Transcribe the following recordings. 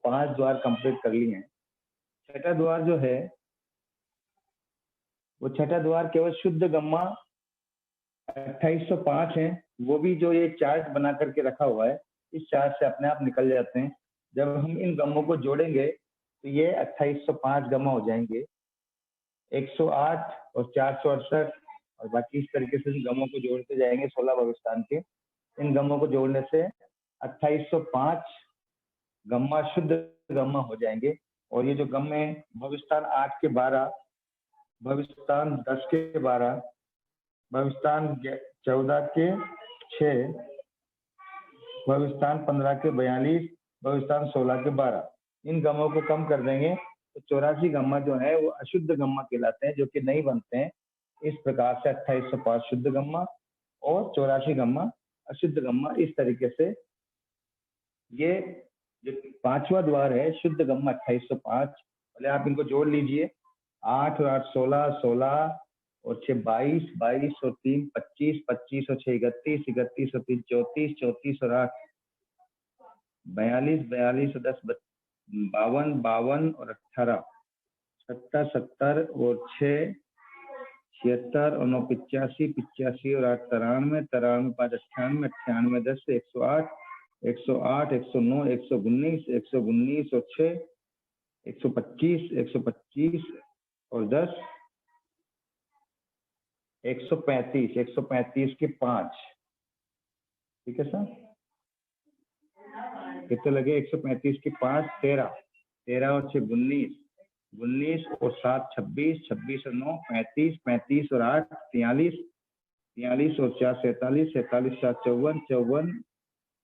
5 द्वार कंप्लीट कर लिए हैं। छठा द्वार जो है वो छठा द्वार केवल शुद्ध गम्मा 2805 है। वो भी जो ये चार्ट बना करके रखा हुआ है, इस चार्ट से अपने आप निकल जाते हैं। जब हम इन गम्मों को जोड़ेंगे तो ये 2805 गम्मा हो जाएंगे। 108 और 468 और बाकी इस तरीके से गम्मों को जोड़ते जाएंगे 16 भविष्ठान के। इन गम्मों को जोड़ने से 2805 गम्मा शुद्ध गम्मा हो जाएंगे। और ये जो गम्मे भविष्ठान 8 के 12, भविष्ठान 10 के 12, भविष्ठान 14 के 6, भविष्ठान 15 के 42, भविष्ठान 16 के 12, इन गम्मों को कम कर देंगे तो 84 गम्मा जो है वो अशुद्ध गम्मा कहलाते हैं, जो कि नहीं बनते हैं। इस प्रकार से 2805 शुद्ध गम्मा और 84 गम्मा अशुद्ध गम्मा, इस तरीके से ये जो पांचवा द्वार है शुद्ध गम्मा 2805। पहले आप इनको जोड़ लीजिए। 8 और 8 16, 16 और 6 22, 22 और 3 25, 25 और 6 31, 31 और 3 34, 34 और 8 42, 42 और 10 52, 52 और 18 70, 70 और 6 76 और 9 85, 85 और 8 93, 93 5 98, 98 10 108, 108, 109, 119, 119 और 6 125, 125 और 10 135, 135 के 5। ठीक है सर, कितने लगे? 135 के 5 13, 13 और 6 19, 19 और 7 26, 26 और 9 35, 35 और 8 43, 43 और 4 47, 47 7 54, 54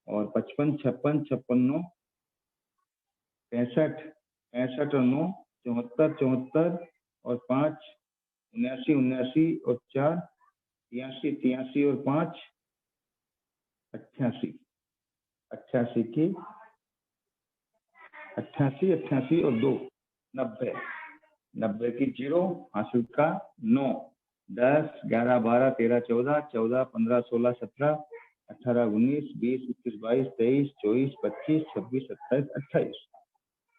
और 55, 56, 56 9 65, 65 और 9 74, 74 और 5 79, 79 और 4 83, 83 और 5 88, 88 की 88, 88 और 2 90, 90 की 0 हासिल का 9 10 11 12 13 14 14 15 16 17 18 19 20 21 22 23 24 25 26 27 28।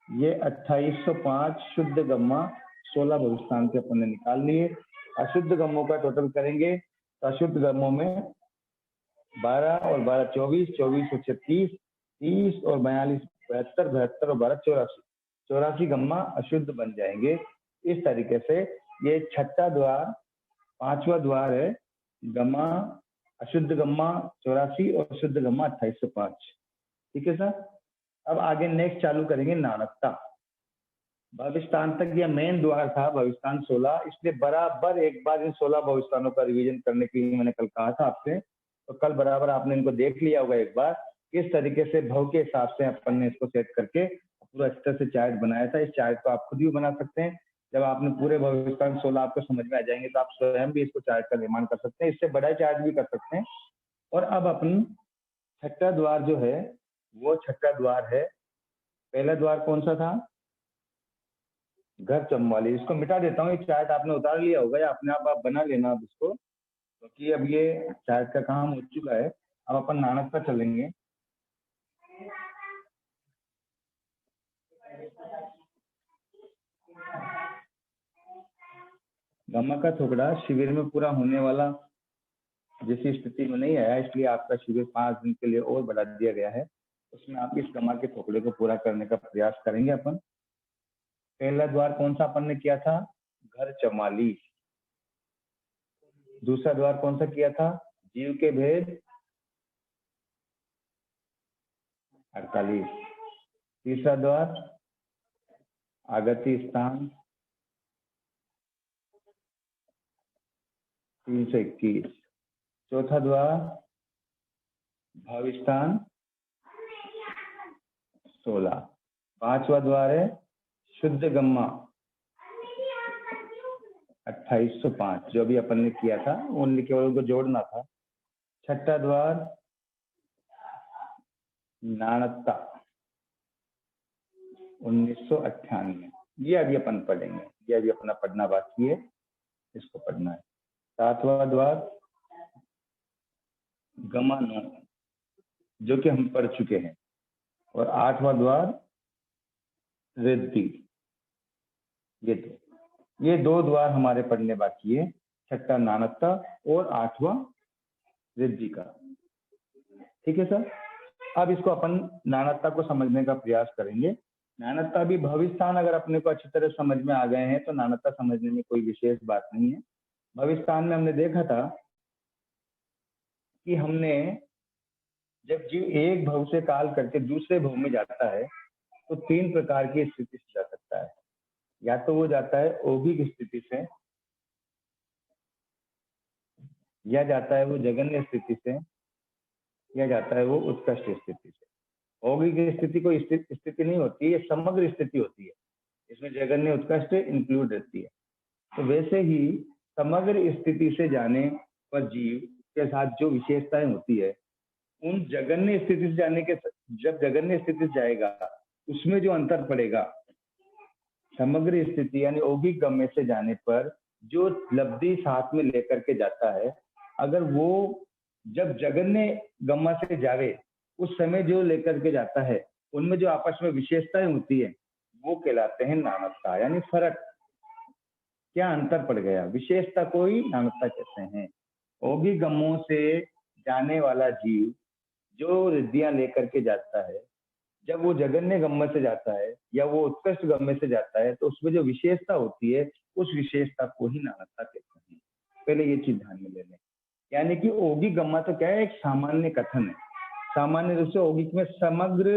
ये 2805 शुद्ध गम्मा 16 भविष्ठान के अपन ने निकाल लिए। अशुद्ध गम्मों का टोटल करेंगे तो अशुद्ध गम्मों में 12 और 12 24, 24 और 30, 30 और 42 72, 72 और 12 84, 84 गम्मा अशुद्ध बन जाएंगे। इस तरीके से ये छठा द्वार, पांचवा द्वार है गम्मा, अशुद्ध गम्मा 84 और शुद्ध गम्मा 2805। ठीक है सर। अब आगे नेक्स्ट चालू करेंगे नाणकता। भविष्ठान तक यह मेन द्वार था, भविष्ठान 16, इसलिए बराबर एक बार इन 16 भविष्ठानों का रिवीजन करने के लिए मैंने कल कहा था आपसे, तो कल बराबर आपने इनको देख लिया होगा एक बार। किस तरीके से भव के हिसाब से अपन ने इसको सेट करके पूरा अच्छी तरह से चार्ट बनाया था। इस चार्ट को आप खुद भी बना सकते हैं। जब आपने पूरे भविष्ठान 16 आपको समझ में आ जाएंगे तो आप स्वयं भी इसको चार्ट का निर्माण कर सकते हैं, इससे बड़ा चार्ट भी कर सकते हैं। और अब अपन छठा द्वार जो है वो छठा द्वार है, पहला द्वार कौन सा था? घर चमवाली। इसको मिटा देता हूँ, ये चार्ट आपने उतार लिया होगा या अपने आप बना लेना अब इसको, क्योंकि अब ये चार्ट का काम हो चुका है। अब अपन नानक पर चलेंगे। गम्मा का थोकड़ा शिविर में पूरा होने वाला जैसी स्थिति में नहीं आया, इसलिए आपका शिविर 5 दिन के लिए और बढ़ा दिया गया है। उसमें आप इस गम्मा के थोकड़े को पूरा करने का प्रयास करेंगे अपन। पहला द्वार कौन सा अपन ने किया था? घर चमाली। दूसरा द्वार कौन सा किया था? जीव के भेद 48। तीसरा द्वार आगति स्थान 321। चौथा द्वार भविष्ठान 16। पांचवा द्वार है शुद्ध गम्मा 2805, जो भी अपन ने किया था ओनली केवल उनको जोड़ना था। छठा द्वार नाणकता 1998, ये अभी अपन पढ़ेंगे, ये अभी अपना पढ़ना बाकी है, इसको पढ़ना है। सातवां द्वार गमा 9, जो कि हम पढ़ चुके हैं। और आठवां द्वार रिद्धि, ये दो द्वार हमारे पढ़ने बाकी है, छठा नानत्ता और आठवां रिद्धि का। ठीक है सर। अब इसको अपन नानत्ता को समझने का प्रयास करेंगे। नानत्ता भी भविस्थान अगर अपने को अच्छी तरह समझ में आ गए हैं तो नानत्ता समझने में कोई विशेष बात नहीं है। भविस्थान में हमने देखा था कि हमने जब जीव एक भव से काल करके दूसरे भव में जाता है तो तीन प्रकार की स्थिति से जा सकता है। या तो वो जाता है औगिक स्थिति से, या जाता है वो जगन्य स्थिति से, या जाता है वो उत्कृष्ट स्थिति से। औगिक स्थिति कोई स्थिति नहीं होती है, ये समग्र स्थिति होती है, इसमें जगन्य उत्कृष्ट इंक्लूड रहती है। तो वैसे ही समग्र स्थिति से जाने पर जीव के साथ जो विशेषताएं होती है, उन जगन्य स्थिति से जाने के, जब जगन्य स्थिति से जाएगा उसमें जो अंतर पड़ेगा, समग्र स्थिति यानी औगिक गम्य से जाने पर जो लब्धि साथ में लेकर के जाता है, अगर वो जब जगन्य गम्मा से जावे उस समय जो लेकर के जाता है उनमें जो आपस में विशेषताएं होती है वो कहलाते हैं नानत्ता, यानी फर्क, क्या अंतर पड़ गया, विशेषता को ही नानत्ता कहते हैं। औगिक गम्यों से जाने वाला जीव जो रिद्धियां लेकर के जाता है, जब वो जगन्य गम्य से जाता है या वो उत्कृष्ट गम्य से जाता है तो उसमें जो विशेषता होती है उस विशेषता को ही नानत्ता कहते हैं। पहले ये चीज ध्यान में ले लें। यानी कि औगिक गम्मा तो क्या है, एक सामान्य कथन है। सामान्य रूप से औगिक में समग्र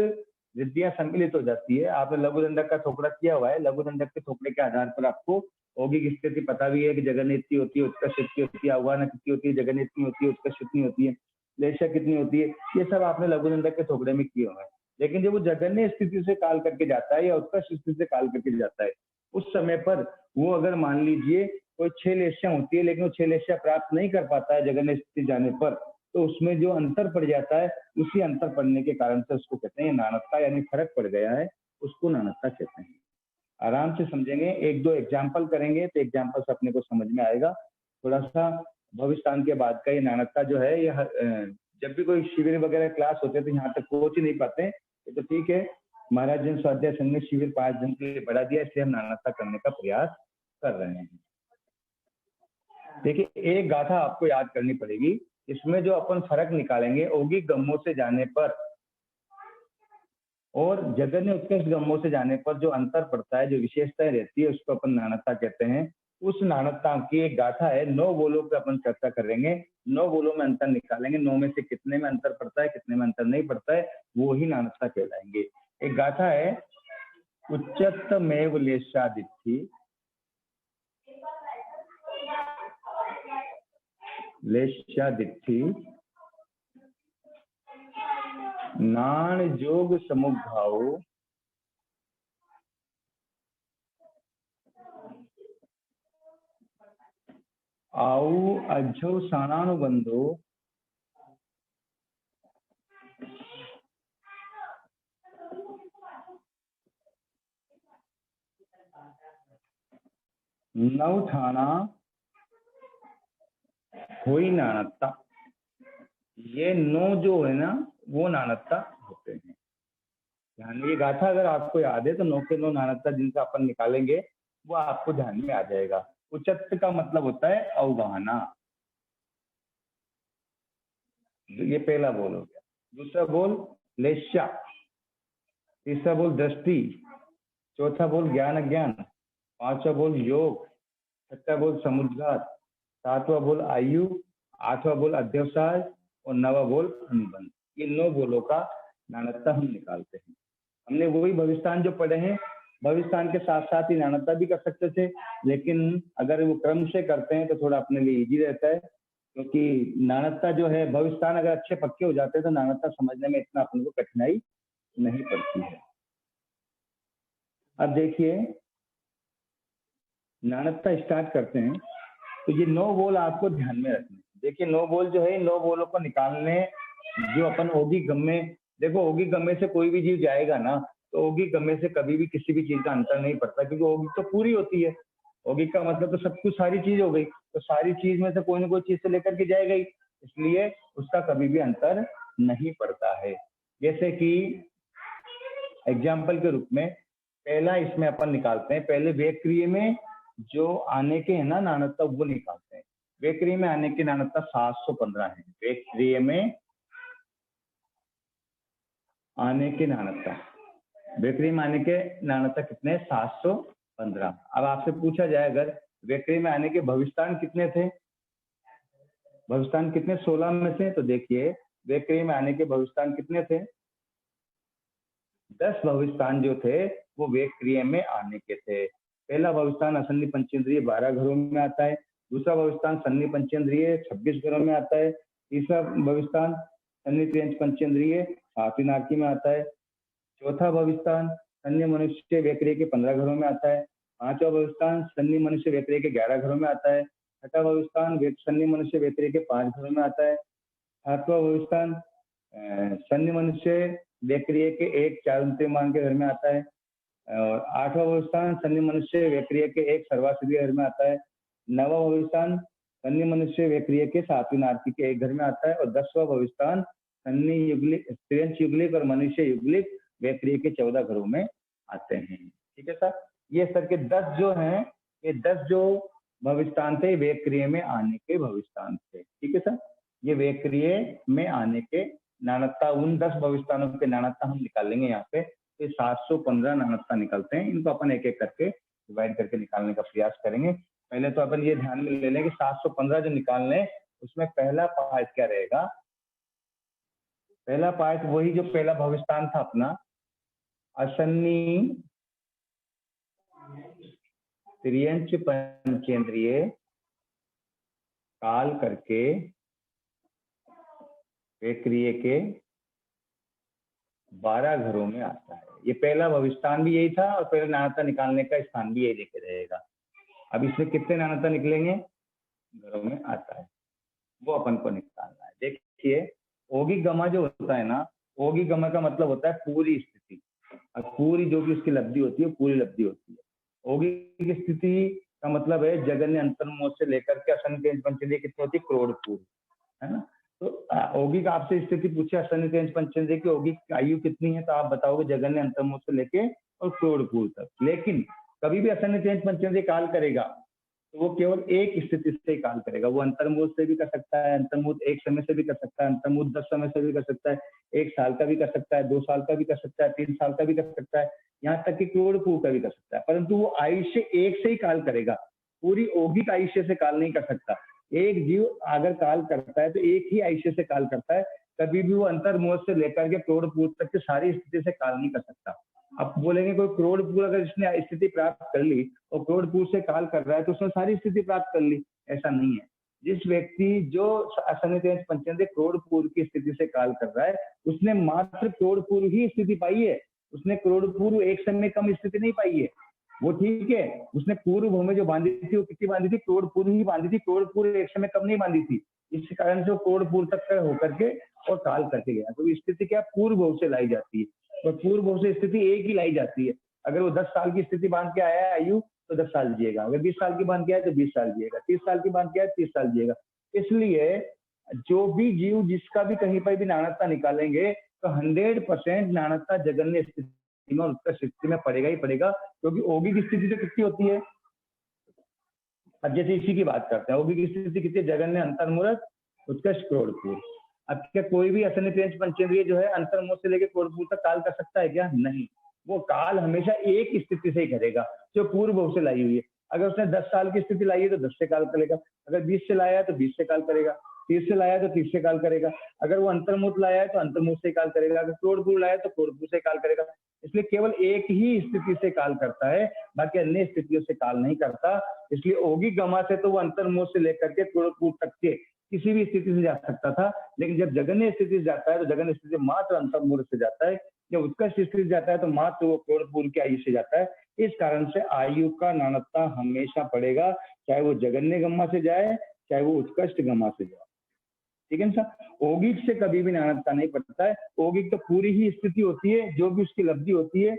रिद्धियां सम्मिलित हो जाती है। आपने लघु दंडक का थोपड़ा किया हुआ है, लघु दंडक के थोपड़े के आधार पर आपको औगिक स्थिति पता भी है कि जगन्य इतनी होती है, उत्कृष्ट इतनी होती है, आह्वान कितनी होती है, जगन्य इतनी होती है, उत्कृष्ट इतनी होती है, लेशा कितनी होती है, ये सब आपने लघु दंडक के थोपड़े में किए हुए हैं। लेकिन जब वो जगन्य स्थिति से काल करके जाता है या उत्कृष्ट स्थिति से काल करके जाता है, उस समय पर वो अगर मान लीजिए कोई 6 लेशा होती है लेकिन वो 6 लेशा प्राप्त नहीं कर पाता है जगन्य स्थिति जाने पर, तो उसमें जो अंतर पड़ जाता है, उसी अंतर पड़ने के कारण से उसको कहते हैं नानत्ता, यानी फर्क पड़ गया है, उसको नानत्ता कहते हैं। आराम से समझेंगे, एक दो एग्जाम्पल करेंगे तो एग्जाम्पल से अपने को समझ में आएगा। थोड़ा सा भविष्यस्थान के बाद का ये नानत्ता जो है, यह जब भी कोई शिविर वगैरह क्लास होते हैं तो यहाँ तक पहुंच ही नहीं पाते, ये तो ठीक है, महाराज जन स्वाध्याय संघ ने शिविर 5 दिन के लिए बढ़ा दिया, इसलिए हम नानत्ता करने का प्रयास कर रहे हैं। देखिए, एक गाथा आपको याद करनी पड़ेगी, इसमें जो अपन फर्क निकालेंगे औगिक गम्यों से जाने पर और जगन्य उत्कृष्ट गम्यों से जाने पर जो अंतर पड़ता है, जो विशेषताएं रहती है, उसको अपन नानत्ता कहते हैं। उस नानत्ता की एक गाथा है, 9 बोलों पे अपन चर्चा करेंगे, 9 बोलों में अंतर निकालेंगे, 9 में से कितने में अंतर पड़ता है, कितने में अंतर नहीं पड़ता है, वो ही नानत्ता कहलाएंगे। एक गाथा है, उच्चतमेव लेशादित्थि, लेशादित्थि नाण जोग समुद्भाव आउ अज्झौ साणानुबंधो नवथाना होई नानत्ता। ये 9 जो है ना, वो नानत्ता होते हैं। ध्यान में, ये गाथा अगर आपको याद है तो 9 के 9 नानत्ता जिनका अपन निकालेंगे वो आपको ध्यान में आ जाएगा। उच्चत का मतलब होता है अवगाहना, ये पहला बोल हो गया। दूसरा बोल लेश्या, तीसरा बोल दृष्टि, चौथा बोल ज्ञान अज्ञान, पांचवा बोल योग, छठा बोल समुद्घात, सातवां बोल आयु, आठवां बोल अध्यवसाय और नवा बोल अनुबंध। ये 9 बोलों का नानत्ता हम निकालते हैं। हमने वही भविष्यस्थान जो पढ़े हैं, भविष्यस्थान के साथ साथ ही नानत्ता भी कर सकते थे, लेकिन अगर वो क्रम से करते हैं तो थोड़ा अपने लिए इजी रहता है, क्योंकि नानत्ता जो है, भविष्यस्थान अगर अच्छे पक्के हो जाते हैं तो नानत्ता समझने में इतना अपन को कठिनाई नहीं पड़ती है। अब देखिए, नानत्ता स्टार्ट करते हैं तो ये 9 बोल आपको ध्यान में रखने। देखिए, 9 बोल जो है, 9 बोलों को निकालने जो अपन औगिक गम्य, देखो औगिक गम्य से कोई भी जीव जाएगा ना, तो औगिक गम्य से कभी भी किसी भी चीज का अंतर नहीं पड़ता, क्योंकि औगिक तो पूरी होती है। औगिक का मतलब तो सब कुछ, सारी चीज हो गई, तो सारी चीज में से कोई ना कोई चीज से लेकर के जाएगा ही, इसलिए उसका कभी भी अंतर नहीं पड़ता है। जैसे कि एग्जाम्पल के रूप में पहला इसमें अपन निकालते हैं, पहले वेक्रिय में जो आने के है ना नाणकता वो निकालते हैं। वेक्रिय में आने की नाणकता 715 है। वेक्रिय में आने के नाणकता, वेक्रिय में आने के नाणकता कितने? 715। अब आपसे पूछा जाए अगर वेक्रिय में आने के भविष्यतान कितने थे, भविष्यतान कितने 16 में से, तो देखिए वेक्रिय में आने के भविष्यतान कितने थे? 10 भविष्यतान जो थे वो वेक्रिय में आने के थे। पहला भविष्यतान असन्नी पंचेंद्रिय 12 घरों में आता है। दूसरा भविष्यतान सन्नी पंचेंद्रिय 26 घरों में आता है। तीसरा भविष्यतान सन्नी त्रियंच पंचेंद्रिय 7वीं नारकी में आता है। चौथा भविष्यतान सन्नी मनुष्य वेक्रिय के 15 घरों में आता है। पांचवा भविष्यतान सन्नी मनुष्य वेक्रिय के 11 घरों में आता है। छठा भविष्यतान सन्नी मनुष्य वेक्रिय के 5 घरों में आता है। सातवां भविष्यतान सन्नी मनुष्य वेक्रिय के 1 4 मान के घर में आता है। और आठवां भविष्यतान सन्नी मनुष्य वेक्रिय के 1 सर्वासिद्धि घर में आता है। नवा भविष्यतान सन्नी मनुष्य वेक्रिय के 7वीं नारकी के 1 घर में आता है। और 10वां भविष्यतान सन्नी युगलिक त्रियंच युगलिक और मनुष्य युगलिक वेक्रिय के 14 घरों में आते हैं। ठीक है सर, ये सर के 10 जो हैं, ये 10 जो भविष्यतान थे वेक्रिय में आने के भविष्यतान थे। ठीक है सर, ये वेक्रिय में आने के नाणकता, उन 10 भविष्यतानों के नाणकता हम निकालेंगे यहाँ पे। तो 715 नाणकता निकलते हैं, इनको अपन एक एक करके डिवाइड करके निकालने का प्रयास करेंगे। पहले तो अपन ये ध्यान में ले लें कि 715 जो निकालने, उसमें पहला पार्ट क्या रहेगा? पहला पार्ट वही जो पहला भविष्यतान था अपना, असन्नी त्रियंच पंचेंद्रिय काल करके वेक्रिय के 12 घरों में आता है। ये पहला भविष्यतान भी यही था और पहले नाणकता निकालने का स्थान भी यही लेके रहेगा। अब इसमें कितने नाणकता निकलेंगे? घरों में आता है, वो अपन को निकालना है। देखिए औगिक गमा जो होता है ना, औगिक गमा का मतलब होता है पूरी स्थिति, और पूरी जो भी उसकी लब्धि होती है पूरी लब्धि होती है। औगिक स्थिति का मतलब है जगन्य अंतर्मोद से लेकर के असन्नी पंचेंद्रिय कितनी होती है? करोड़ पूरी, है ना। तो औगिक आपसे स्थिति पूछे असन्नी त्रियंच पंचेंद्रिय की औगिक आयु कितनी है, तो आप बताओगे जगन्य अंतर्मोद से लेके और क्रोडपूर तक। लेकिन कभी भी असन्नी त्रियंच पंचेंद्रिय काल करेगा तो वो केवल एक स्थिति से काल करेगा। वो अंतर्मोद से भी कर सकता है, अंतर्मोद 1 समय से भी कर सकता है, अंतर्मोद 10 समय से भी कर सकता है, 1 साल का भी कर सकता है, 2 साल का भी कर सकता है, 3 साल का भी कर सकता है, यहाँ तक कि क्रोडपूर का भी कर सकता है। परंतु वो आयुष्य 1 से ही काल करेगा, पूरी औगिक आयुष्य से काल नहीं कर सकता। एक जीव अगर काल करता है तो एक ही आयुष्य से काल करता है, कभी भी वो अंतर्मोद से लेकर के क्रोडपूर तक की सारी स्थिति से काल नहीं कर सकता। अब बोलेंगे कोई क्रोडपूर अगर इसने स्थिति प्राप्त कर ली और क्रोडपूर से काल कर रहा है तो उसने सारी स्थिति प्राप्त कर ली, ऐसा नहीं है। जिस व्यक्ति जो असन्नी त्रियंच पंचेंद्रिय क्रोडपूर की स्थिति से काल कर रहा है, उसने मात्र क्रोडपूर ही स्थिति पाई है, उसने क्रोडपूर एक समय कम स्थिति नहीं पाई है। वो ठीक है, उसने पूर्व भूमि जो बांधी थी वो कितनी बांधी थी? क्रोडपूर ही बांधी थी, क्रोडपूर एक समय कम नहीं बांधी थी। इस कारण से वो क्रोडपूर तक होकर के और काल करके गया। तो स्थिति क्या पूर्व भव से लाई जाती है, और पूर्व भव से स्थिति एक ही लाई जाती है। अगर वो 10 साल की स्थिति बांध के आया है आयु तो 10 साल जिएगा, अगर 20 साल की बांध के आया तो 20 साल जिएगा, 30 साल की बांध के आया 30 साल जिएगा। इसलिए जो भी जीव जिसका भी कहीं पर भी नाणकता निकालेंगे तो 100% नाणकता जगन्य स्थिति में उत्कृष्ट स्थिति में पड़ेगा ही पड़ेगा, क्योंकि औगिक स्थिति तो कितनी होती है? अब जैसे इसी की बात करते हैं, औगिक स्थिति कितनी? जगन्य अंतर्मूर्त उत्कृष्ट क्रोडपूर। अब क्या कोई भी असन्नी त्रियंच पंचेंद्रिय जो है अंतर्मोद से लेकर क्रोडपूर तक काल कर सकता है क्या? नहीं, वो काल हमेशा एक स्थिति से ही करेगा जो पूर्व भव से लाई हुई है। अगर उसने 10 साल की स्थिति लाई है तो 10 से काल करेगा, अगर 20 से लाया है तो 20 से काल करेगा, 30 से लाया है तो 30 से काल करेगा, अगर वो अंतर्मोद लाया है तो अंतर्मोद से काल करेगा, अगर क्रोडपूर लाया है तो क्रोडपूर से काल करेगा। इसलिए केवल एक ही स्थिति से काल करता है, बाकी अन्य स्थितियों से काल नहीं करता। इसलिए औगिक गमा से तो वो अंतर्मोद से लेकर के क्रोडपूर तक के किसी भी स्थिति से जा सकता था, लेकिन जब जगन्य स्थिति से जाता है तो जगन्य स्थिति मात्र अंतर्मूर्त से जाता है, जब उत्कृष्ट स्थिति से जाता है तो मात्र वो क्रोडपूर की आयु से जाता है। इस कारण से आयु का नाणकता हमेशा पड़ेगा, चाहे वो जगन्य गम्मा से जाए चाहे वो उत्कृष्ट गम्मा से जाए। ठीक है ना सर, औगिक से कभी भी नाणकता नहीं पड़ता है। औगिक तो पूरी ही स्थिति होती है, जो भी उसकी लब्धि होती है,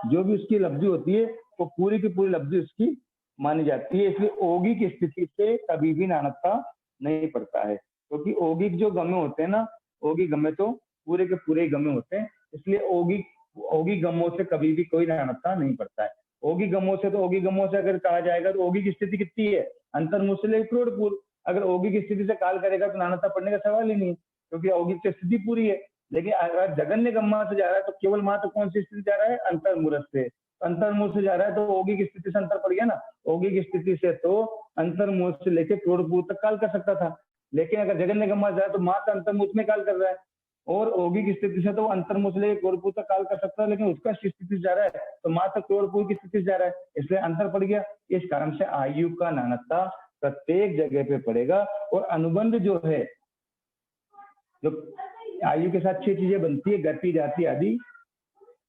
जो भी उसकी लब्धि होती है वो पूरी की पूरी लब्धि उसकी मानी जाती है। इसलिए औगिक स्थिति से कभी भी नाणकता नहीं पड़ता है, क्योंकि औगिक जो गमे होते हैं ना, औगिक गमे तो पूरे के पूरे गमे होते हैं। इसलिए औगिक ओगी गमों से कभी भी कोई नानत्ता नहीं पड़ता है। ओगी गमों से, तो ओगी गमों से अगर कहा जाएगा तो ओगी की स्थिति कितनी है, अंतर्मुख से लेकर क्रोधपूर्व। अगर ओगी की स्थिति से काल करेगा तो नानत्ता पड़ने का सवाल ही नहीं, क्योंकि ओगी की स्थिति पूरी है। लेकिन अगर जगन्य गम्मा से जा रहा है तो केवल मात्र कौन सी स्थिति जा रहा है, अंतर्मूर्त से। अंतर्मुख से जा रहा है तो ओगी की स्थिति से अंतर पड़ गया ना। ओगी की स्थिति से तो अंतर्मुख से लेकर क्रोधपूर्व तक काल कर सकता था, लेकिन अगर जगन्य गम्मा से जा रहा है तो मात्र अंतर्मुख में काल कर रहा है। और ओगी की स्थिति से तो अंतर्मुख से लेकर क्रोधपूर्व तक काल कर सकता है, लेकिन उत्कर्ष की स्थिति से जा रहा है तो मात्र क्रोधपूर्व की स्थिति से जा रहा है, इसलिए अंतर पड़ गया। इस कारण से आयु का नानत्ता प्रत्येक जगह पे पड़ेगा। और अनुबंध जो है, जो आयु के साथ 6 चीजें बनती है, गति जाति आदि।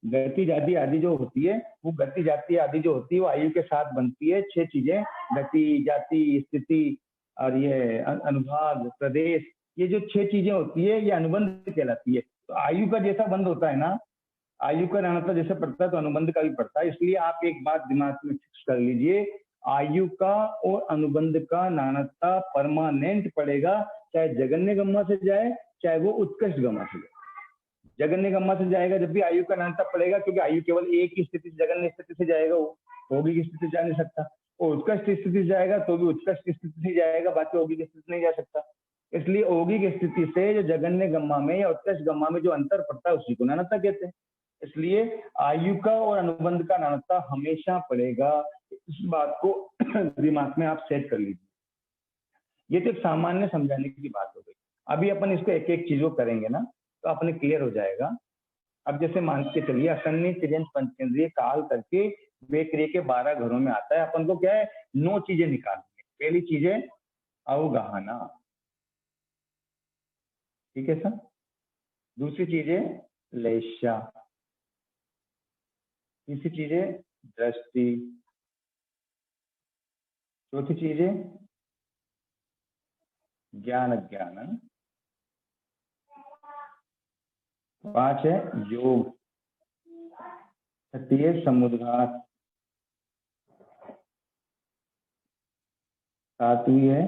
गति जाति आदि जो होती है, वो गति जाति आदि जो होती है वो आयु के साथ बनती है। 6 चीजें, गति, जाति, स्थिति और ये अनुभाग, प्रदेश, ये जो 6 चीजें होती है ये अनुबंध कहलाती है। तो आयु का जैसा बंध होता है ना, आयु का नानत्ता जैसे पड़ता है तो अनुबंध का भी पड़ता है। इसलिए आप एक बात दिमाग में फिक्स कर लीजिए, आयु का और अनुबंध का नानत्ता परमानेंट पड़ेगा, चाहे जगन्य गम्मा से जाए चाहे वो उत्कृष्ट गम्मा से जाए। जगन्य गम्मा से जाएगा जब भी आयु का नानत्ता पड़ेगा, क्योंकि आयु केवल एक ही स्थिति से, जगन्य स्थिति से जाएगा, वो ओगी की स्थिति जा नहीं सकता। और उत्कृष्ट स्थिति से जाएगा तो भी उत्कृष्ट स्थिति से जाएगा, बाकी ओगी की स्थिति नहीं जा सकता। इसलिए ओगी की स्थिति से जो जगन्य गम्मा में या उत्कृष्ट गम्मा में जो अंतर पड़ता है उसी को नानत्ता कहते हैं। इसलिए आयु का और अनुबंध का नानत्ता हमेशा पड़ेगा। इस बात को दिमाग में आप सेट कर लीजिए। ये तो एक सामान्य समझाने की बात हो गई। अभी अपन इसको एक एक चीजों करेंगे ना तो अपने क्लियर हो जाएगा। अब जैसे मान के चलिए, असन्नी तिर्यंच पंचेंद्रिय काल करके वे क्रिया के 12 घरों में आता है। अपन को क्या है, 9 चीजें निकालनी है। पहली चीज है अवगाहना, ठीक है सर। दूसरी चीज है लेश्या, तीसरी चीज है दृष्टि, चौथी चीज है ज्ञान अज्ञान, 5 है योग, 6 है समुद्घात, 7वीं है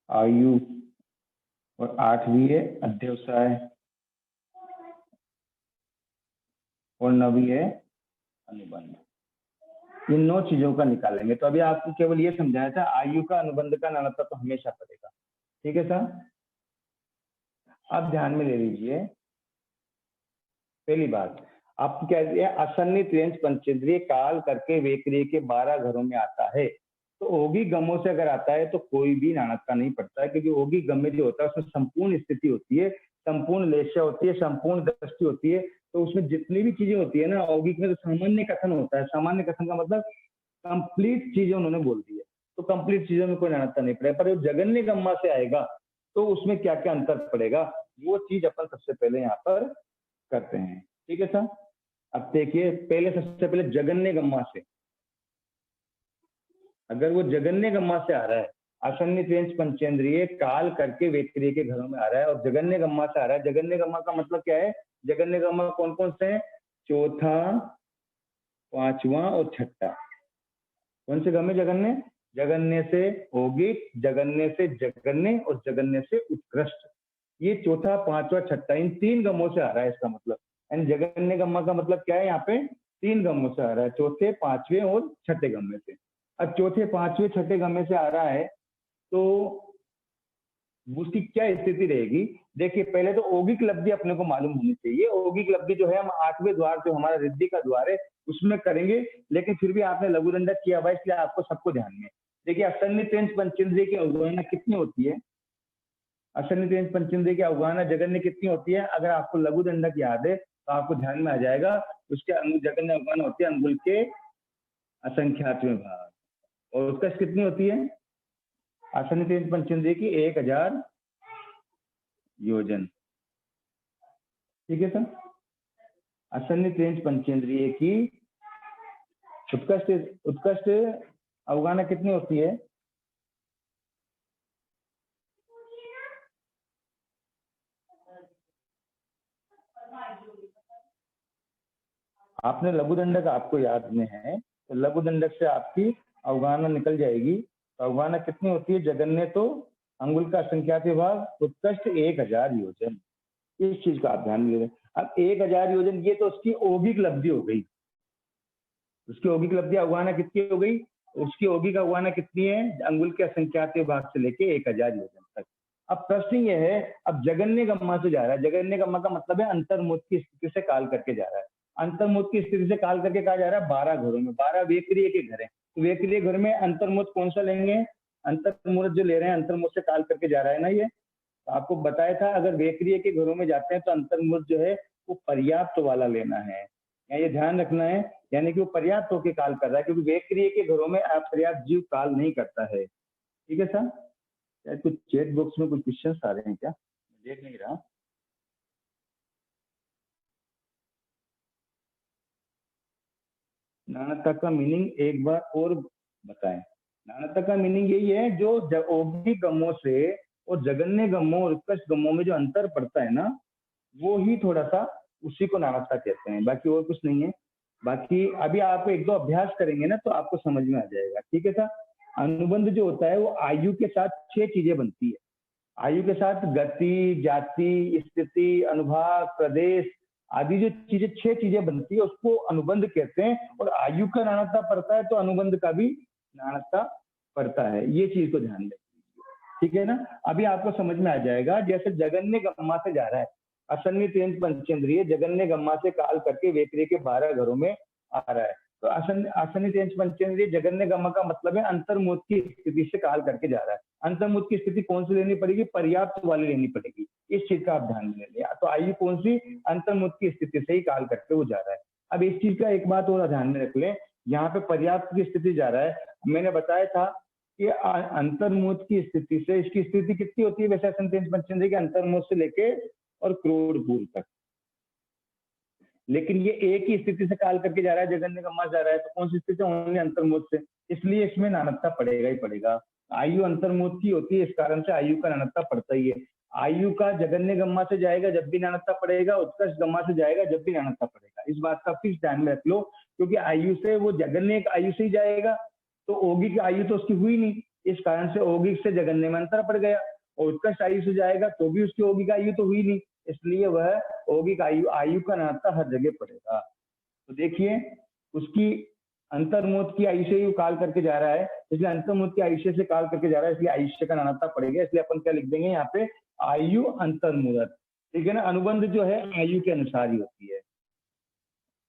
आयु और 8वीं है अध्यवसाय और 9वीं है अनुबंध। इन 9 चीजों का निकालेंगे। तो अभी आपको केवल ये समझाया था आयु का अनुबंध का नानत्ता तो हमेशा पड़ेगा, ठीक है सर। अब ध्यान में ले लीजिए, पहली बात आपको क्या है, असन्नी तिर्यंच पंचेंद्रिय काल करके वे क्रिया के 12 घरों में आता है। तो ओगी गमों से अगर आता है तो कोई भी नानत्ता नहीं पड़ता है, क्योंकि ओगी गम्य जो होता है उसमें संपूर्ण स्थिति होती है, संपूर्ण लेश्या होती है, संपूर्ण दृष्टि होती है। तो उसमें जितनी भी चीजें होती है ना, औगिक में तो सामान्य कथन होता है। सामान्य कथन का मतलब कंप्लीट चीजें उन्होंने बोल दी है, तो कंप्लीट चीजों में कोई नानत्ता नहीं पड़ेगा। पर जगन्य गम्मा से आएगा तो उसमें क्या क्या अंतर पड़ेगा, वो चीज अपन सबसे पहले यहाँ पर करते हैं, ठीक है सर। अब देखिए, पहले सबसे पहले जगन्य गम्मा से, अगर वो जगन्य गम्मा से आ रहा है, असन्नी तिर्यंच पंचेंद्रिय काल करके वे क्रिया के घरों में आ रहा है और जगन्य गम्मा से आ रहा है। जगन्य गम्मा का मतलब क्या है, जगन्य गम्मा कौन कौन से हैं, चौथा, 5वां और 6ठा। कौन से गम्य जगन्य, जगन्य से औगिक, जगन्य से जगन्य और जगन्य से उत्कृष्ट। ये चौथा, 5वां, 6ठा, इन 3 गमों से आ रहा है। इसका मतलब एंड जगन्य गम्मा का मतलब क्या है, यहाँ पे 3 गमों से आ रहा है, चौथे, 5वें और 6ठे गम्य से। अब चौथे, 5वें, 6ठे गम्य से आ रहा है तो उसकी क्या स्थिति रहेगी। देखिए, पहले तो औगिक लब्धि अपने को मालूम होनी चाहिए। औगिक लब्धि जो है हम 8वें द्वार, जो हमारा रिद्धि का द्वार है, उसमें करेंगे। लेकिन फिर भी आपने लघु दंडक किया हुआ, इसलिए आपको सबको ध्यान में। देखिए, असन्नी तिर्यंच पंचेंद्रिय की अवगाहना कितनी होती है, असन्नी तिर्यंच पंचेंद्रिय की अवगाहना जगन्य कितनी होती है, अगर आपको लघु दंडक याद है तो आपको ध्यान में आ जाएगा। उसके जगन्य अवगाहना होती है अंगुल के असंख्यातवें भाग, और उसका कितनी होती है, असन्नी तिर्यंच पंचेंद्रिय की 1000 योजन, ठीक है सर। असन्नी तिर्यंच पंचेंद्रिय की उत्कृष्ट अवगाहना कितनी होती है, आपने लघु दंडक आपको याद में है, तो लघु दंडक से आपकी अवगाहना निकल जाएगी। तो अवगाहना कितनी होती है, जगन्य तो अंगुल का असंख्यात विभाग, उत्कृष्ट 1000 योजन। इस चीज का आप ध्यान में ले रहे। अब 1000 योजन ये तो उसकी औगिक लब्धि हो गई, उसकी औगिक लब्धि अवगाहना कितनी हो गई, उसकी औगिक अवगाहना कितनी है, अंगुल के असंख्यात भाग से लेके 1000 योजन तक। अब प्रश्न ये है, अब जगन्य गम्मा से जा रहा है, जगन्य गम्मा का मतलब है अंतर्मुख की स्थिति से काल करके जा रहा है, अंतर्मुख की स्थिति से काल करके कहा जा रहा है 12 घरों में, 12 वेक्रिय के घर है, तो वेक्रिय घर में अंतर्मुख कौन सा लेंगे, अंतर्मुहूर्त जो ले रहे हैं अंतर्मुख से काल करके जा रहा है ना ये, तो आपको बताया था अगर वेक्रिय के घरों में जाते हैं तो अंतर्मुहूर्त जो है वो पर्याप्त वाला लेना है, या ये ध्यान रखना है, यानी कि वो पर्याप्त होकर काल कर रहा है, क्योंकि वेक्रिय के घरों में अपर्याप्त जीव काल नहीं करता है। ठीक है सर, शायद कुछ चैट बॉक्स में कुछ क्वेश्चन आ रहे हैं क्या, मैं देख नहीं रहा। नानता का मीनिंग एक बार और बताएं। नानता का मीनिंग यही है, जो औगिक गम्मों से और जगन्य गम्मों और उत्कृष्ट गम्मों में जो अंतर पड़ता है ना, वो ही थोड़ा सा उसी को नानता कहते हैं, बाकी और कुछ नहीं है। बाकी अभी आप एक दो अभ्यास करेंगे ना तो आपको समझ में आ जाएगा। ठीक है सर, अनुबंध जो होता है वो आयु के साथ 6 चीजें बनती है, आयु के साथ गति, जाति, स्थिति, अनुभाग, प्रदेश आदि जो चीजें 6 चीजें बनती है उसको अनुबंध कहते हैं, और आयु का नानता पड़ता है तो अनुबंध का भी नानता पड़ता है, ये चीज को ध्यान रखिए। ठीक है ना, अभी आपको समझ में आ जाएगा। जैसे जगन्य गम्मा से जा रहा है, असन्नी तेज पंचेंद्रिय जगन्य गम्मा से काल करके वेक्रिय के 12 घरों में आ रहा है, तो असन्नी तेज पंचेंद्रिय जगन्य गम्मा का मतलब है अंतर्मुख की स्थिति से काल करके जा रहा है। अंतर्मुख की स्थिति कौन सी लेनी पड़ेगी, पर्याप्त वाली लेनी पड़ेगी, इस चीज का आप ध्यान में लें। तो आयु कौन सी, अंतर्मुख की स्थिति से ही काल करके वो जा रहा है। अब इस चीज का एक बात और ध्यान में रख लें, यहाँ पे पर्याप्त की स्थिति जा रहा है, मैंने बताया था कि अंतर्मुख की स्थिति से इसकी स्थिति कितनी होती है, वैसे असन्नी तेज पंचेंद्रिय के अंतर्मुख से लेके और क्रोडपूर तक, लेकिन ये एक ही स्थिति से काल करके जा रहा है, जगन्य गम्मा जा रहा है, तो कौन सी स्थिति, ओनली अंतर्मुख से, इसलिए इसमें नानता पड़ेगा ही पड़ेगा। आयु अंतर्मुख की होती है, इस कारण से आयु का नानता पड़ता ही है। आयु का जगन्य गम्मा से जाएगा जब भी नानता पड़ेगा, उत्कर्ष गम्मा से जाएगा जब भी नानता पड़ेगा, इस बात का फिक्स ध्यान में रख लो, क्योंकि आयु से वो जगन्य आयु से ही जाएगा, तो औगिक आयु तो उसकी हुई नहीं, इस कारण से औगिक से जगन्य में अंतर पड़ गया, और उत्कर्ष आयु से जाएगा तो भी उसकी औगिक आयु तो हुई नहीं, इसलिए वह औगिक आयु का नाता हर जगह पड़ेगा। तो देखिए उसकी अंतर्मुख की आयुष्य ही काल करके जा रहा है, इसलिए अंतर्मुख की आयुष्य से काल करके जा रहा है, इसलिए आयुष्य का नाता पड़ेगा, इसलिए अपन क्या लिख देंगे यहाँ पे, आयु अंतर्मुहूर्त। ठीक है ना, अनुबंध जो है आयु के अनुसार ही होती है,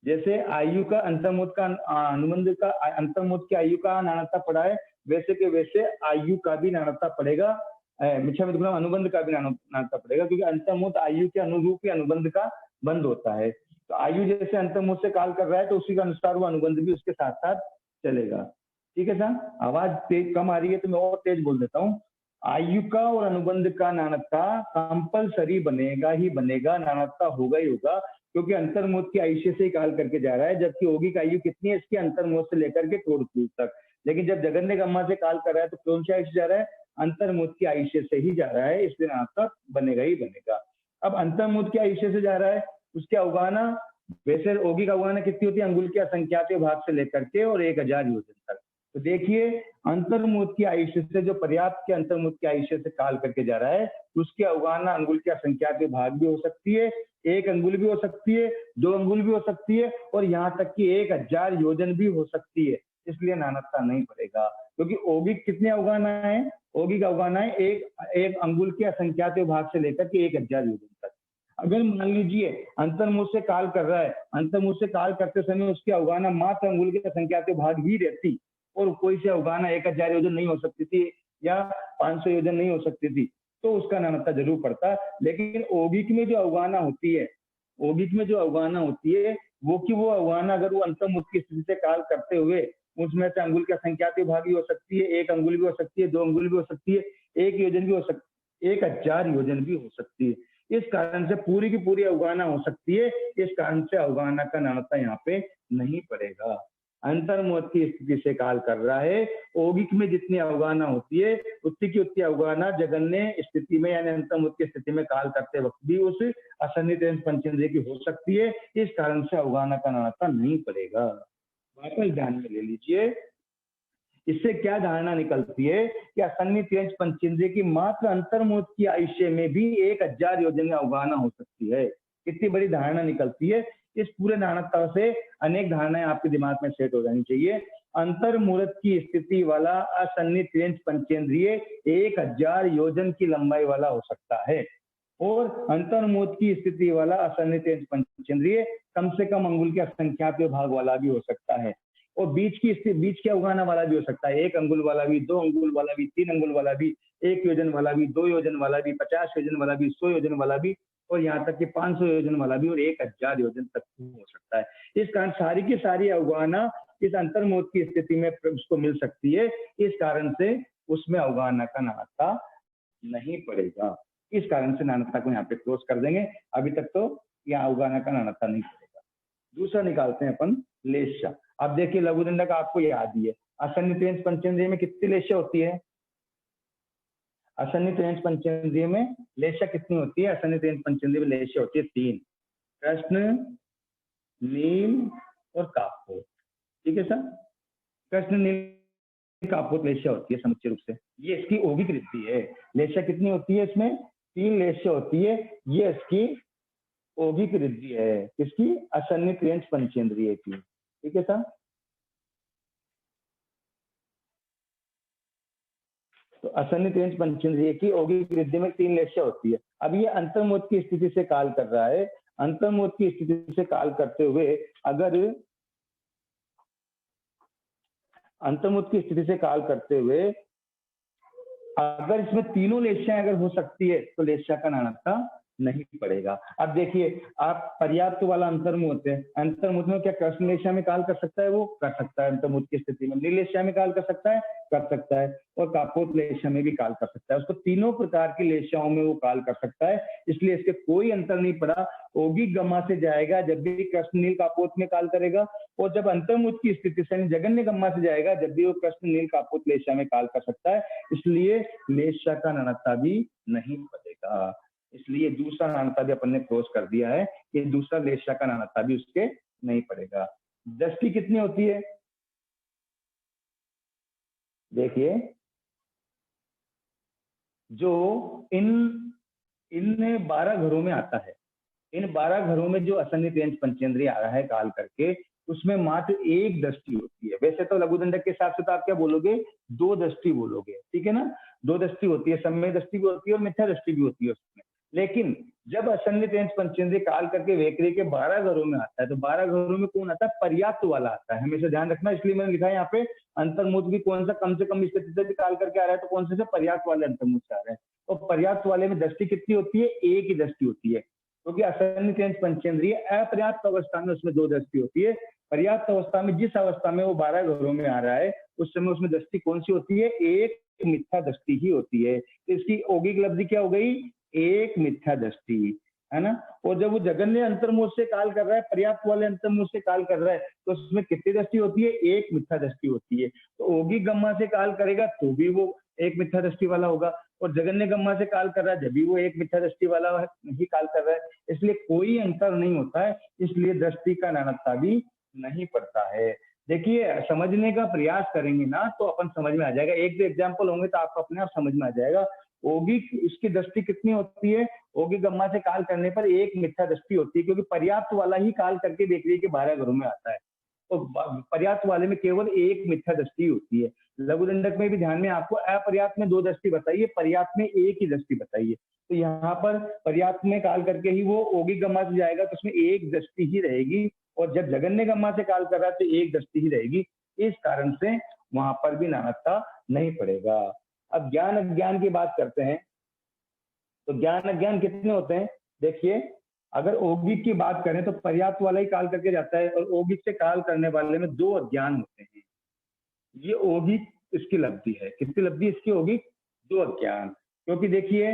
जैसे आयु का अंतर्मुख का अनुबंध का अंतर्मुख की आयु का नाता पड़ा है, वैसे के वैसे आयु का भी नाता पड़ेगा, अनुबंध का भी नाता पड़ेगा, क्योंकि अंतर्मुख आयु के अनुरूप ही अनुबंध का बंद होता है। तो आयु जैसे अंतर्मुख से काल कर रहा है तो उसी के अनुसार वो अनुबंध भी उसके साथ साथ चलेगा। ठीक है सर, आवाज तेज कम आ रही है तो मैं और तेज बोल देता हूँ। आयु का और अनुबंध का नानता कंपलसरी बनेगा ही बनेगा, नानता होगा ही होगा, क्योंकि अंतर्मुख की आयुष्य से ही काल करके जा रहा है, जबकि औगिक आयु कितनी है इसकी, अंतर्मुख से लेकर के क्रोडपूर तक। लेकिन जब जगन्य गम्मा से काल कर रहा है तो कौन सी आयुष्य जा रहा है, अंतर्मुख की आयुष्य से ही जा रहा है, इसलिए नाता बनेगा ही बनेगा। अब अंतर्मुख की आयुष्य से जा रहा है, उसके अवगाहना, वैसे औगिक अवगाहना कितनी होती है, अंगुल के असंख्यात भाग से लेकर के और 1000 योजन तक। तो देखिए अंतर्मुख की आयुष्य से, जो पर्याप्त के अंतर्मुख की आयुष्य से काल करके जा रहा है, उसकी अवगाहना अंगुल के असंख्यात भाग भी हो सकती है, 1 अंगुल भी हो सकती है, 2 अंगुल भी हो सकती है, और यहाँ तक कि 1000 योजन भी हो सकती है, इसलिए नानता नहीं पड़ेगा, क्योंकि औगिक कितने अवगाहना है, औगिक अवगाहना है एक अंगुल के असंख्यात भाग से लेकर के 1000 योजन तक। अगर मान लीजिए अंतर्मुख से काल कर रहा है, अंतर्मुख से काल करते समय उसकी अवगाहना मात्र अंगुल के असंख्यात भाग ही रहती, और कोई से अवगाहना 1000 योजन नहीं हो सकती थी या 500 योजन नहीं हो सकती थी, तो उसका नानता जरूर पड़ता। लेकिन औगिक में जो अवगाहना होती है, औगिक में जो अवगाहना होती है वो की वो अवगाहना अगर वो अंतर्मुख की स्थिति से काल करते हुए, उसमें से अंगुल के असंख्यात भाग भी हो सकती है, 1 अंगुल भी हो सकती है, 2 अंगुल भी हो सकती है, 1 योजन भी हो सकती है, 1000 योजन भी हो सकती है। इस कारण से पूरी की पूरी अवगाहना हो सकती है, इस कारण से अवगाहना का नानता यहाँ पे नहीं पड़ेगा। अंतर्मुख की स्थिति से काल कर रहा है, औगिक में जितनी अवगाहना होती है उतनी की उतनी अवगाहना जगन्य स्थिति में यानी अंतर्मुख की स्थिति में काल करते वक्त भी उस असन्नी तेज पंचेंद्रिय की हो सकती है, इस कारण से अवगाहना का नानता नहीं पड़ेगा। वापस ध्यान में ले लीजिए, इससे क्या धारणा निकलती है कि असन्नी तेज पंचेंद्रिय की मात्र अंतर्मुख की आयुष्य में भी 1000 योजन अवगाहना हो सकती है, कितनी बड़ी धारणा निकलती है। इस पूरे नाणकता से अनेक धारणाएं आपके दिमाग में सेट हो जानी चाहिए। अंतर्मुहूर्त की स्थिति वाला असन्निहित रेंज पंचेंद्रिय 1000 योजन की लंबाई वाला हो सकता है, और अंतर्मुहूर्त की स्थिति वाला असन्निहित रेंज पंचेंद्रिय कम से कम अंगुल के असंख्यात भाग वाला भी हो सकता है, और बीच के अवगाहना वाला भी हो सकता है। 1 अंगुल वाला भी, 2 अंगुल वाला भी, 3 अंगुल वाला भी, 1 योजन वाला भी, 2 योजन वाला भी, 50 योजन वाला भी, 100 योजन वाला भी, और यहाँ तक कि 500 योजन वाला भी, और 1000 योजन तक हो सकता है। इस कारण सारी की सारी अवगाहना इस अंतर्मुहूर्त की स्थिति में उसको मिल सकती है। इस कारण से उसमें अवगाहना का नाणकता नहीं पड़ेगा। इस कारण से नाणकता को यहाँ पे क्लोज कर देंगे। अभी तक तो यहाँ अवगाहना का नाणकता नहीं पड़ेगा। दूसरा निकालते हैं अपन लेशा। अब देखिए लघुदंडक आपको याद ही है, असन्निहित रेंज पंचेंद्रिय में कितनी लेशा होती है? असन्निहित रेंज पंचेंद्रिय में लेशा कितनी होती है? असन्निहित रेंज पंचेंद्रिय में लेशा होती है 3, कृष्ण, नील और कापोत। ठीक है सर, कृष्ण, नील, कापोत लेशा होती है समुच्चय रूप से। ये इसकी औगिक वृद्धि है। लेशा कितनी होती है? इसमें 3 लेशा होती है। ये इसकी औगिक वृद्धि है, किसकी? असन्निहित रेंज पंचेंद्रिय की। ठीक है सर, तो असन्निहित रेंज पंचेंद्रिय की औगिक वृद्धि में 3 लेशा होती है। अब ये अंतर्मुहूर्त की स्थिति से काल कर रहा है। अंतर्मुहूर्त की स्थिति से काल करते हुए अगर अंतर्मुहूर्त की स्थिति से काल करते हुए अगर इसमें तीनों लेशाएं अगर हो सकती है तो लेशा का नाणकता नहीं पड़ेगा। अब देखिए, आप पर्याप्त वाला अंतर्मुहूर्त है, अंतर्मुहूर्त में क्या कृष्ण लेशा में काल कर सकता है? वो कर सकता है। अंतर्मुहूर्त की स्थिति में नील लेशा में काल कर सकता है? कर सकता है। और कापोत लेशा में भी काल कर सकता है। उसको तीनों प्रकार की लेशाओं में वो काल कर सकता है, इसलिए इसके कोई अंतर नहीं पड़ा। औगिक गम्मा से जाएगा जब भी कृष्ण नील कापोत में काल करेगा, और जब अंतर्मुहूर्त की स्थिति से जगन्य गम्मा से जाएगा जब भी वो कृष्ण नील कापोत लेशा में काल कर सकता है, इसलिए लेशा का नाणकता भी नहीं पड़ेगा। इसलिए दूसरा नाणकता भी अपन ने क्लोज कर दिया है कि दूसरा लेशा का नाणकता भी उसके नहीं पड़ेगा। दृष्टि कितनी होती है? देखिए, जो इन 12 घरों में आता है, इन 12 घरों में जो असन्निहित रेंज पंचेंद्रिय आ रहा है काल करके, उसमें मात्र 1 दृष्टि होती है। वैसे तो लघुदंडक के हिसाब से तो आप क्या बोलोगे? 2 दृष्टि बोलोगे, ठीक है ना? 2 दृष्टि होती है, सम्यक दृष्टि भी होती है और मिथ्या दृष्टि भी होती है उसमें। लेकिन जब असन्निहित रेंज पंचेंद्रिय काल करके वेकरे के 12 घरों में आता है, तो 12 घरों में कौन आता है? पर्याप्त वाला आता है। हमेशा ध्यान रखना, इसलिए मैंने लिखा है यहाँ पे अंतर्मुहूर्त भी कौन सा कम से कम स्थिति से भी काल करके आ रहा है, तो कौन से पर्याप्त वाले अंतर्मुहूर्त से आ रहा है। और पर्याप्त वाले में दृष्टि कितनी होती है? 1 ही दृष्टि होती है, क्योंकि असन्निहित रेंज पंचेंद्रिय अपर्याप्त अवस्था में उसमें 2 दृष्टि होती है। पर्याप्त अवस्था में, जिस अवस्था में वो 12 घरों में आ रहा है, उस समय उसमें दृष्टि कौन सी होती है? 1 मिथ्या दृष्टि ही होती है। तो इसकी औगिक लब्धि क्या हो गई? 1 मिथ्या दृष्टि, है ना? और जब वो जगन्य अंतर्मुहूर्त से काल कर रहा है, पर्याप्त वाले अंतर्मुहूर्त से काल कर रहा है, तो उसमें कितनी दृष्टि होती है? 1 मिथ्या दृष्टि होती है। तो औगिक गम्मा से काल करेगा तो भी वो 1 मिथ्या दृष्टि वाला होगा, और जगन्य गम्मा से काल कर रहा है जब भी वो 1 मिथ्या दृष्टि वाला ही काल कर रहा है। इसलिए कोई अंतर नहीं होता है, इसलिए दृष्टि का नाणकता भी नहीं पड़ता है। देखिए, समझने का प्रयास करेंगे ना तो अपन समझ में आ जाएगा। 1-2 एग्जाम्पल होंगे तो आपको अपने आप समझ में आ जाएगा। औगिक, इसकी दृष्टि कितनी होती है? औगिक गम्मा से काल करने पर 1 मिथ्या दृष्टि होती है, क्योंकि पर्याप्त वाला ही काल करके वेकरी के 12 घरों में आता है। तो पर्याप्त वाले में केवल 1 मिथ्या दृष्टि होती है। लघुदंडक में भी ध्यान में आपको अपर्याप्त में 2 दृष्टि बताइए, पर्याप्त में 1 ही दृष्टि बताइए। तो यहाँ पर पर्याप्त में काल करके ही वो औगिक गम्मा से जाएगा तो उसमें 1 दृष्टि ही रहेगी, और जब जगन्य गम्मा से काल कर रहा है तो 1 दृष्टि ही रहेगी। इस कारण से वहां पर भी नाणकता नहीं पड़ेगा। अब ज्ञान अज्ञान की बात करते हैं, तो ज्ञान अज्ञान कितने होते हैं? देखिए, अगर औगिक की बात करें तो पर्याप्त वाला ही काल करके जाता है, और औगिक से काल करने वाले में 2 अज्ञान होते हैं। ये औगिक इसकी लब्धि है। किसकी लब्धि इसकी? औगिक 2 अज्ञान। क्योंकि देखिए,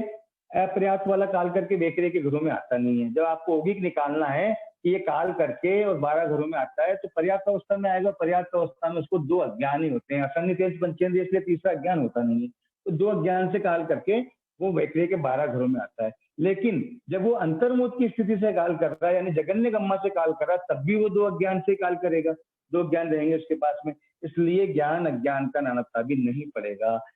अपर्याप्त वाला काल करके वेकरे के घरों में आता नहीं है। जब आपको औगिक निकालना है कि ये काल करके और 12 घरों में आता है, तो पर्याप्त अवस्था में आएगा। पर्याप्त अवस्था में उसको 2 अज्ञान ही होते हैं। असन्निहित रेंज पंचेंद्रिय, इसलिए तीसरा अज्ञान होता नहीं है। तो 2 अज्ञान से काल करके वो वेकरे के 12 घरों में आता है। लेकिन जब वो अंतर्मुहूर्त की स्थिति से काल कर रहा है, यानी जगन्य गम्मा से काल कर रहा है, तब भी वो 2 अज्ञान से काल करेगा। 2 ज्ञान रहेंगे उसके पास में, इसलिए ज्ञान अज्ञान का नाणकता भी नहीं पड़ेगा।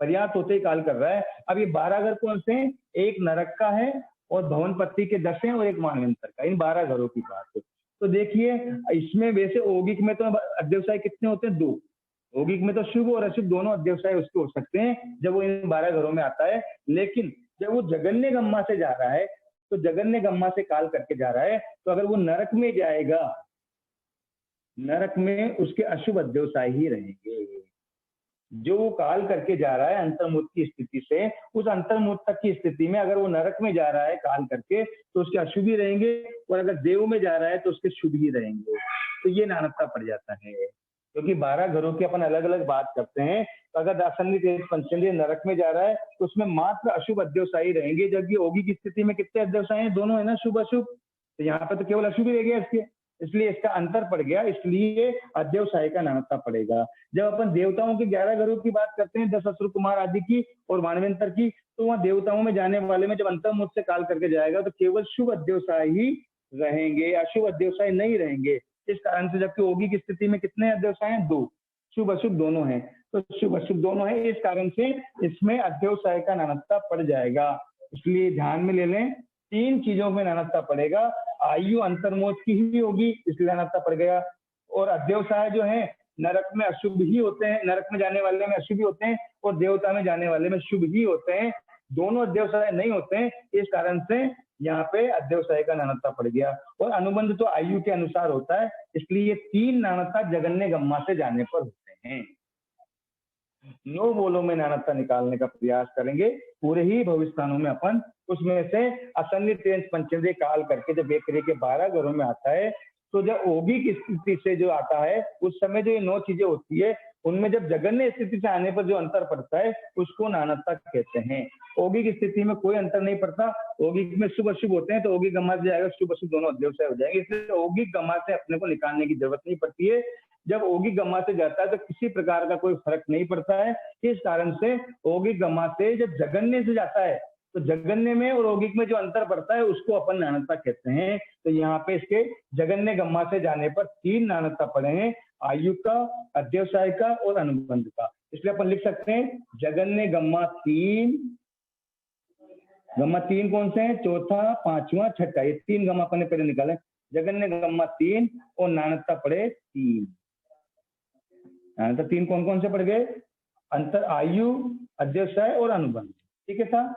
पर्याप्त होते ही काल कर रहा है। अब ये 12 घर कौन से हैं? एक नरक का है और भवन पत्ती के 10 हैं और एक मानवंतर का, इन 12 घरों की बात है। तो देखिए इसमें वैसे औगिक में तो अध्यवसाय कितने होते हैं? 2। औगिक में तो शुभ और अशुभ दोनों अध्यवसाय उसके हो सकते हैं जब वो इन 12 घरों में आता है। लेकिन जब वो जगन्य गम्मा से जा रहा है तो जगन्य गम्मा से काल करके जा रहा है, तो अगर वो नरक में जाएगा, नरक में उसके अशुभ अध्यवसाय ही रहेंगे। जो वो काल करके जा रहा है अंतर्मुख की स्थिति से, उस अंतर्मुख तक की स्थिति में अगर वो नरक में जा रहा है काल करके तो उसके अशुभ ही रहेंगे, और अगर देव में जा रहा है तो उसके शुभ ही रहेंगे। तो ये नानकता पड़ जाता है, क्योंकि 12 घरों की अपन अलग अलग बात करते हैं। तो अगर दासन्नी तेज पंचेंद्रिय नरक में जा रहा है तो उसमें मात्र अशुभ अध्यवसायी रहेंगे, जबकि योगी की स्थिति में कितने अध्यवसाय हैं? दोनों है ना, शुभ अशुभ। तो यहाँ पे तो केवल अशुभ ही रह गया इसके, इसलिए इसका अंतर पड़ गया, इसलिए अध्यवसाय का नानकता पड़ेगा। जब अपन देवताओं के 11 घरों की बात करते हैं, 10 असुर कुमार आदि की और मानवेंतर की, तो वहां देवताओं में जाने वाले में जब अंतर्मुख से काल करके जाएगा तो केवल शुभ अध्यवसाय ही रहेंगे, अशुभ अध्यवसाय नहीं रहेंगे। इस कारण से जबकि योगी की स्थिति में कितने अध्यवसाय हैं? 2। शुभ अशुभ दोनों हैं, तो शुभ अशुभ दोनों है, इस कारण से इसमें अध्यवसाय का नानकता पड़ जाएगा। इसलिए ध्यान में ले लें, 3 चीजों में नानकता पड़ेगा। आयु अंतर्मोच की ही होगी इसलिए नानकता पड़ गया, और अध्यवसाय जो है नरक में अशुभ ही होते हैं, नरक में जाने वाले में अशुभ ही होते हैं और देवता में जाने वाले में शुभ ही होते हैं, दोनों अध्यवसाय नहीं होते हैं। इस कारण से यहाँ पे अध्यवसाय का नानकता पड़ गया। और अनुबंध तो आयु के अनुसार होता है, इसलिए ये 3 नानकता जगन्य गम्मा से जाने पर होते हैं। 9 बोलों में नानकता निकालने का प्रयास करेंगे पूरे ही भविष्यवाणों में अपन। उसमें से असन्नी तेज पंचेंद्रिय काल करके जब एक के 12 घरों में आता है, तो जब योगी की स्थिति से जो आता है उस समय जो ये 9 चीजें होती है, उनमें जब जगन्य स्थिति से आने पर जो अंतर पड़ता है उसको नानकता कहते हैं। योगी की स्थिति में कोई अंतर नहीं पड़ता, योगी में शुभ अशुभ होते हैं, तो योगी गम्मा से जाएगा, शुभ अशुभ दोनों अध्यवसाय हो जाएंगे, इसलिए योगी गम्मा से अपने को निकालने की जरूरत नहीं पड़ती है। जब योगी गम्मा से जाता है तो किसी प्रकार का कोई फर्क नहीं पड़ता है। इस कारण से योगी गम्मा से जब जगन्य से जाता है तो जगन्य में और योगिक में जो अंतर पड़ता है उसको अपन नानकता कहते हैं। तो यहाँ पे इसके जगन्य गम्मा से जाने पर 3 नानकता पड़े हैं, आयु का, अध्यवसाय का और अनुबंध का। इसलिए अपन लिख सकते हैं जगन्य गम्मा 3। गम्मा 3 कौन से हैं? चौथा, पांचवा, छठा, ये 3 गम्मा अपन ने पहले निकाले। जगन्य गम्मा 3 और नानकता पड़े 3। नानकता 3 कौन कौन से पड़ गए? अंतर, आयु, अध्यवसाय और अनुबंध। ठीक है साहब।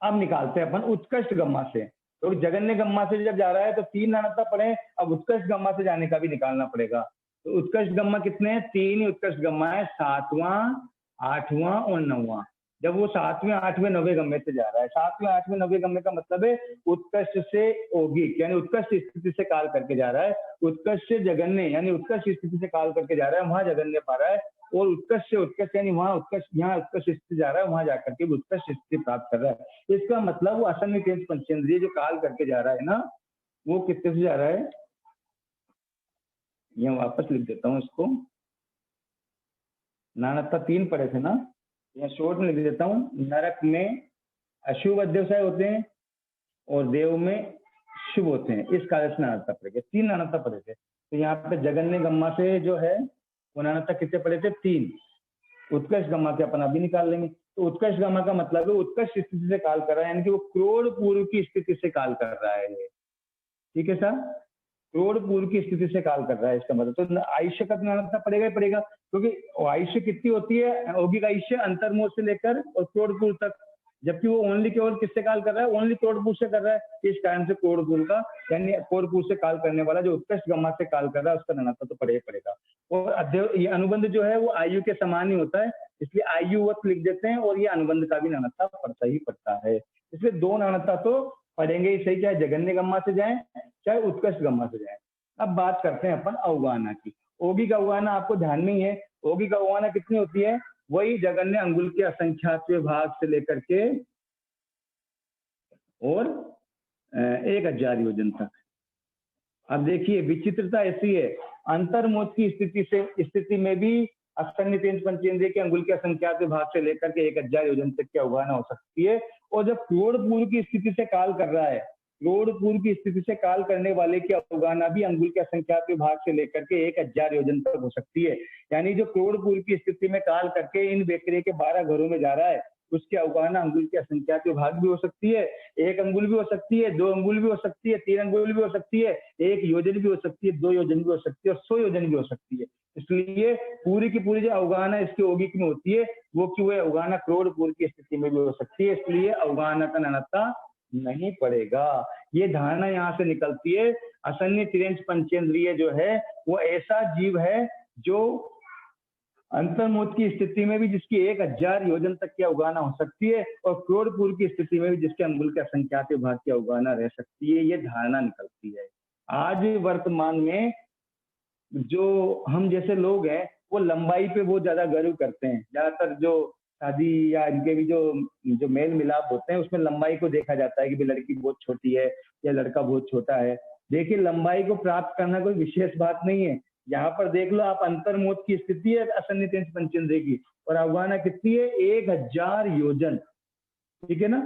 अब निकालते हैं अपन उत्कृष्ट गम्मा से, तो जगन्य गम्मा से जब जा रहा है तो 3 नानकता पड़े, अब उत्कृष्ट गम्मा से जाने का भी निकालना पड़ेगा। तो उत्कृष्ट गम्मा कितने हैं? 3 ही उत्कृष्ट गम्मा है, 7वां, 8वां और 9वां। जब वो 7वें, 8वें, 9वें गम्मे से जा रहा है, 7वें, 8वें, 9वें गम्मे का मतलब है उत्कृष्ट से योगिक यानी उत्कृष्ट स्थिति से काल करके जा रहा है, उत्कृष्ट से जगन्य यानी उत्कृष्ट स्थिति से काल करके जा रहा है, वहां जगन्य पा रहा है, और उत्कृष्ट से उत्कृष्ट यानी वहां उत्कृष्ट, यहाँ उत्कृष्ट स्थिति जा रहा है, वहां जाकर के उत्कृष्ट स्थिति प्राप्त कर रहा है। इसका मतलब वो असन्नी तेज पंचेंद्रिय जो काल करके जा रहा है ना, वो कितने से जा रहा है? यहाँ वापस लिख देता हूँ इसको, नानकता 3 पड़े थे ना, यहाँ शॉर्ट में लिख देता हूँ। नरक में अशुभ अध्यवसाय होते हैं और देव में शुभ होते हैं, इस कारण से नानकता पड़े गए। 3 नानकता पड़े थे। तो यहाँ पे जगन्य गम्मा से जो है वो नानकता कितने पड़े थे? 3। उत्कृष्ट गम्मा के अपन अभी निकाल लेंगे। तो उत्कृष्ट गम्मा का मतलब है उत्कृष्ट स्थिति से काल कर रहा है, यानी कि वो क्रोड़ पूर्व की स्थिति से काल कर रहा है। ठीक है सर, क्रोड़ पूर्व की स्थिति से काल कर रहा है, इसका मतलब तो आयुष्य का नानकता पड़ेगा ही पड़ेगा, क्योंकि आयुष्य कितनी होती है? योगिक आयुष्य अंतर्मोह से लेकर और क्रोड़पुर तक, जबकि वो ओनली केवल किससे काल कर रहा है? ओनली क्रोड़पुर से कर रहा है। इस कारण से क्रोड़पुर का यानी क्रोड़पुर से काल करने वाला जो उत्कृष्ट गम्मा से काल कर रहा है उसका नानकता तो पड़ेगा पड़ेगा। और ये अनुबंध जो है वो आयु के समान ही होता है, इसलिए आयु वक्त लिख देते हैं, और ये अनुबंध का भी नानकता पड़ता ही पड़ता है। इसलिए 2 नानकता तो पढ़ेंगे ही सही, चाहे जगन्य गम्मा से जाए चाहे उत्कृष्ट गम्मा से जाए। अब बात करते हैं अपन अवगाहना की। योगिक अवगाहना आपको ध्यान में ही है। योगिक अवगाहना कितनी होती है? वही जगन्य अंगुल के असंख्यात भाग से लेकर के और 1000 योजन तक। अब देखिए विचित्रता ऐसी है, अंतर्मोच की स्थिति में भी असन्नी तेज पंचेंद्रिय के अंगुल के असंख्यात भाग से लेकर के 1000 योजन तक की अवगाहना हो सकती है। और जब क्रोड़पुर की स्थिति से काल कर रहा है, करोड़पुर की स्थिति से काल करने वाले की अवगाहना भी अंगुल के असंख्यात विभाग से लेकर के 1000 योजन तक हो सकती है। यानी जो करोड़पुर की स्थिति में काल करके इन बेकरे के 12 घरों में जा रहा है, उसकी अवगाहना अंगुल के असंख्यात विभाग भी हो सकती है। 1 अंगुल भी हो सकती है, 2 अंगुल भी हो सकती है, 3 अंगुल भी हो सकती है, 1 योजन भी हो सकती है, 2 योजन भी हो सकती है और 100 योजन भी हो सकती है। इसलिए पूरी की पूरी जो अवगाहना इसकी औगिक में होती है, वो कि वो अवगाहना करोड़पुर की स्थिति में भी हो सकती है, इसलिए अवगाहना का नानत्ता नहीं पड़ेगा। ये धारणा यहाँ से निकलती है। असन्य तिर्यंच पंचेंद्रिय जो है वो ऐसा जीव है जो अंतर्मुख की स्थिति में भी जिसकी 1000 योजन तक की अवगाहना हो सकती है और करोड़पुर की स्थिति में भी जिसके अंगुल के असंख्यात विभाग की अवगाहना रह सकती है, ये धारणा निकलती है। आज वर्तमान में जो हम जैसे लोग हैं वो लंबाई पे बहुत ज्यादा गर्व करते हैं। ज्यादातर जो शादी या इनके भी जो मेल मिलाप होते हैं उसमें लंबाई को देखा जाता है कि लड़की बहुत छोटी है या लड़का बहुत छोटा है। देखिए, लंबाई को प्राप्त करना कोई विशेष बात नहीं है। यहाँ पर देख लो आप, अंतर्मोद की स्थिति है असन्य तिर्यंच पंचेंद्रिय की और अवगाहना कितनी है? 1000 योजन, ठीक है ना।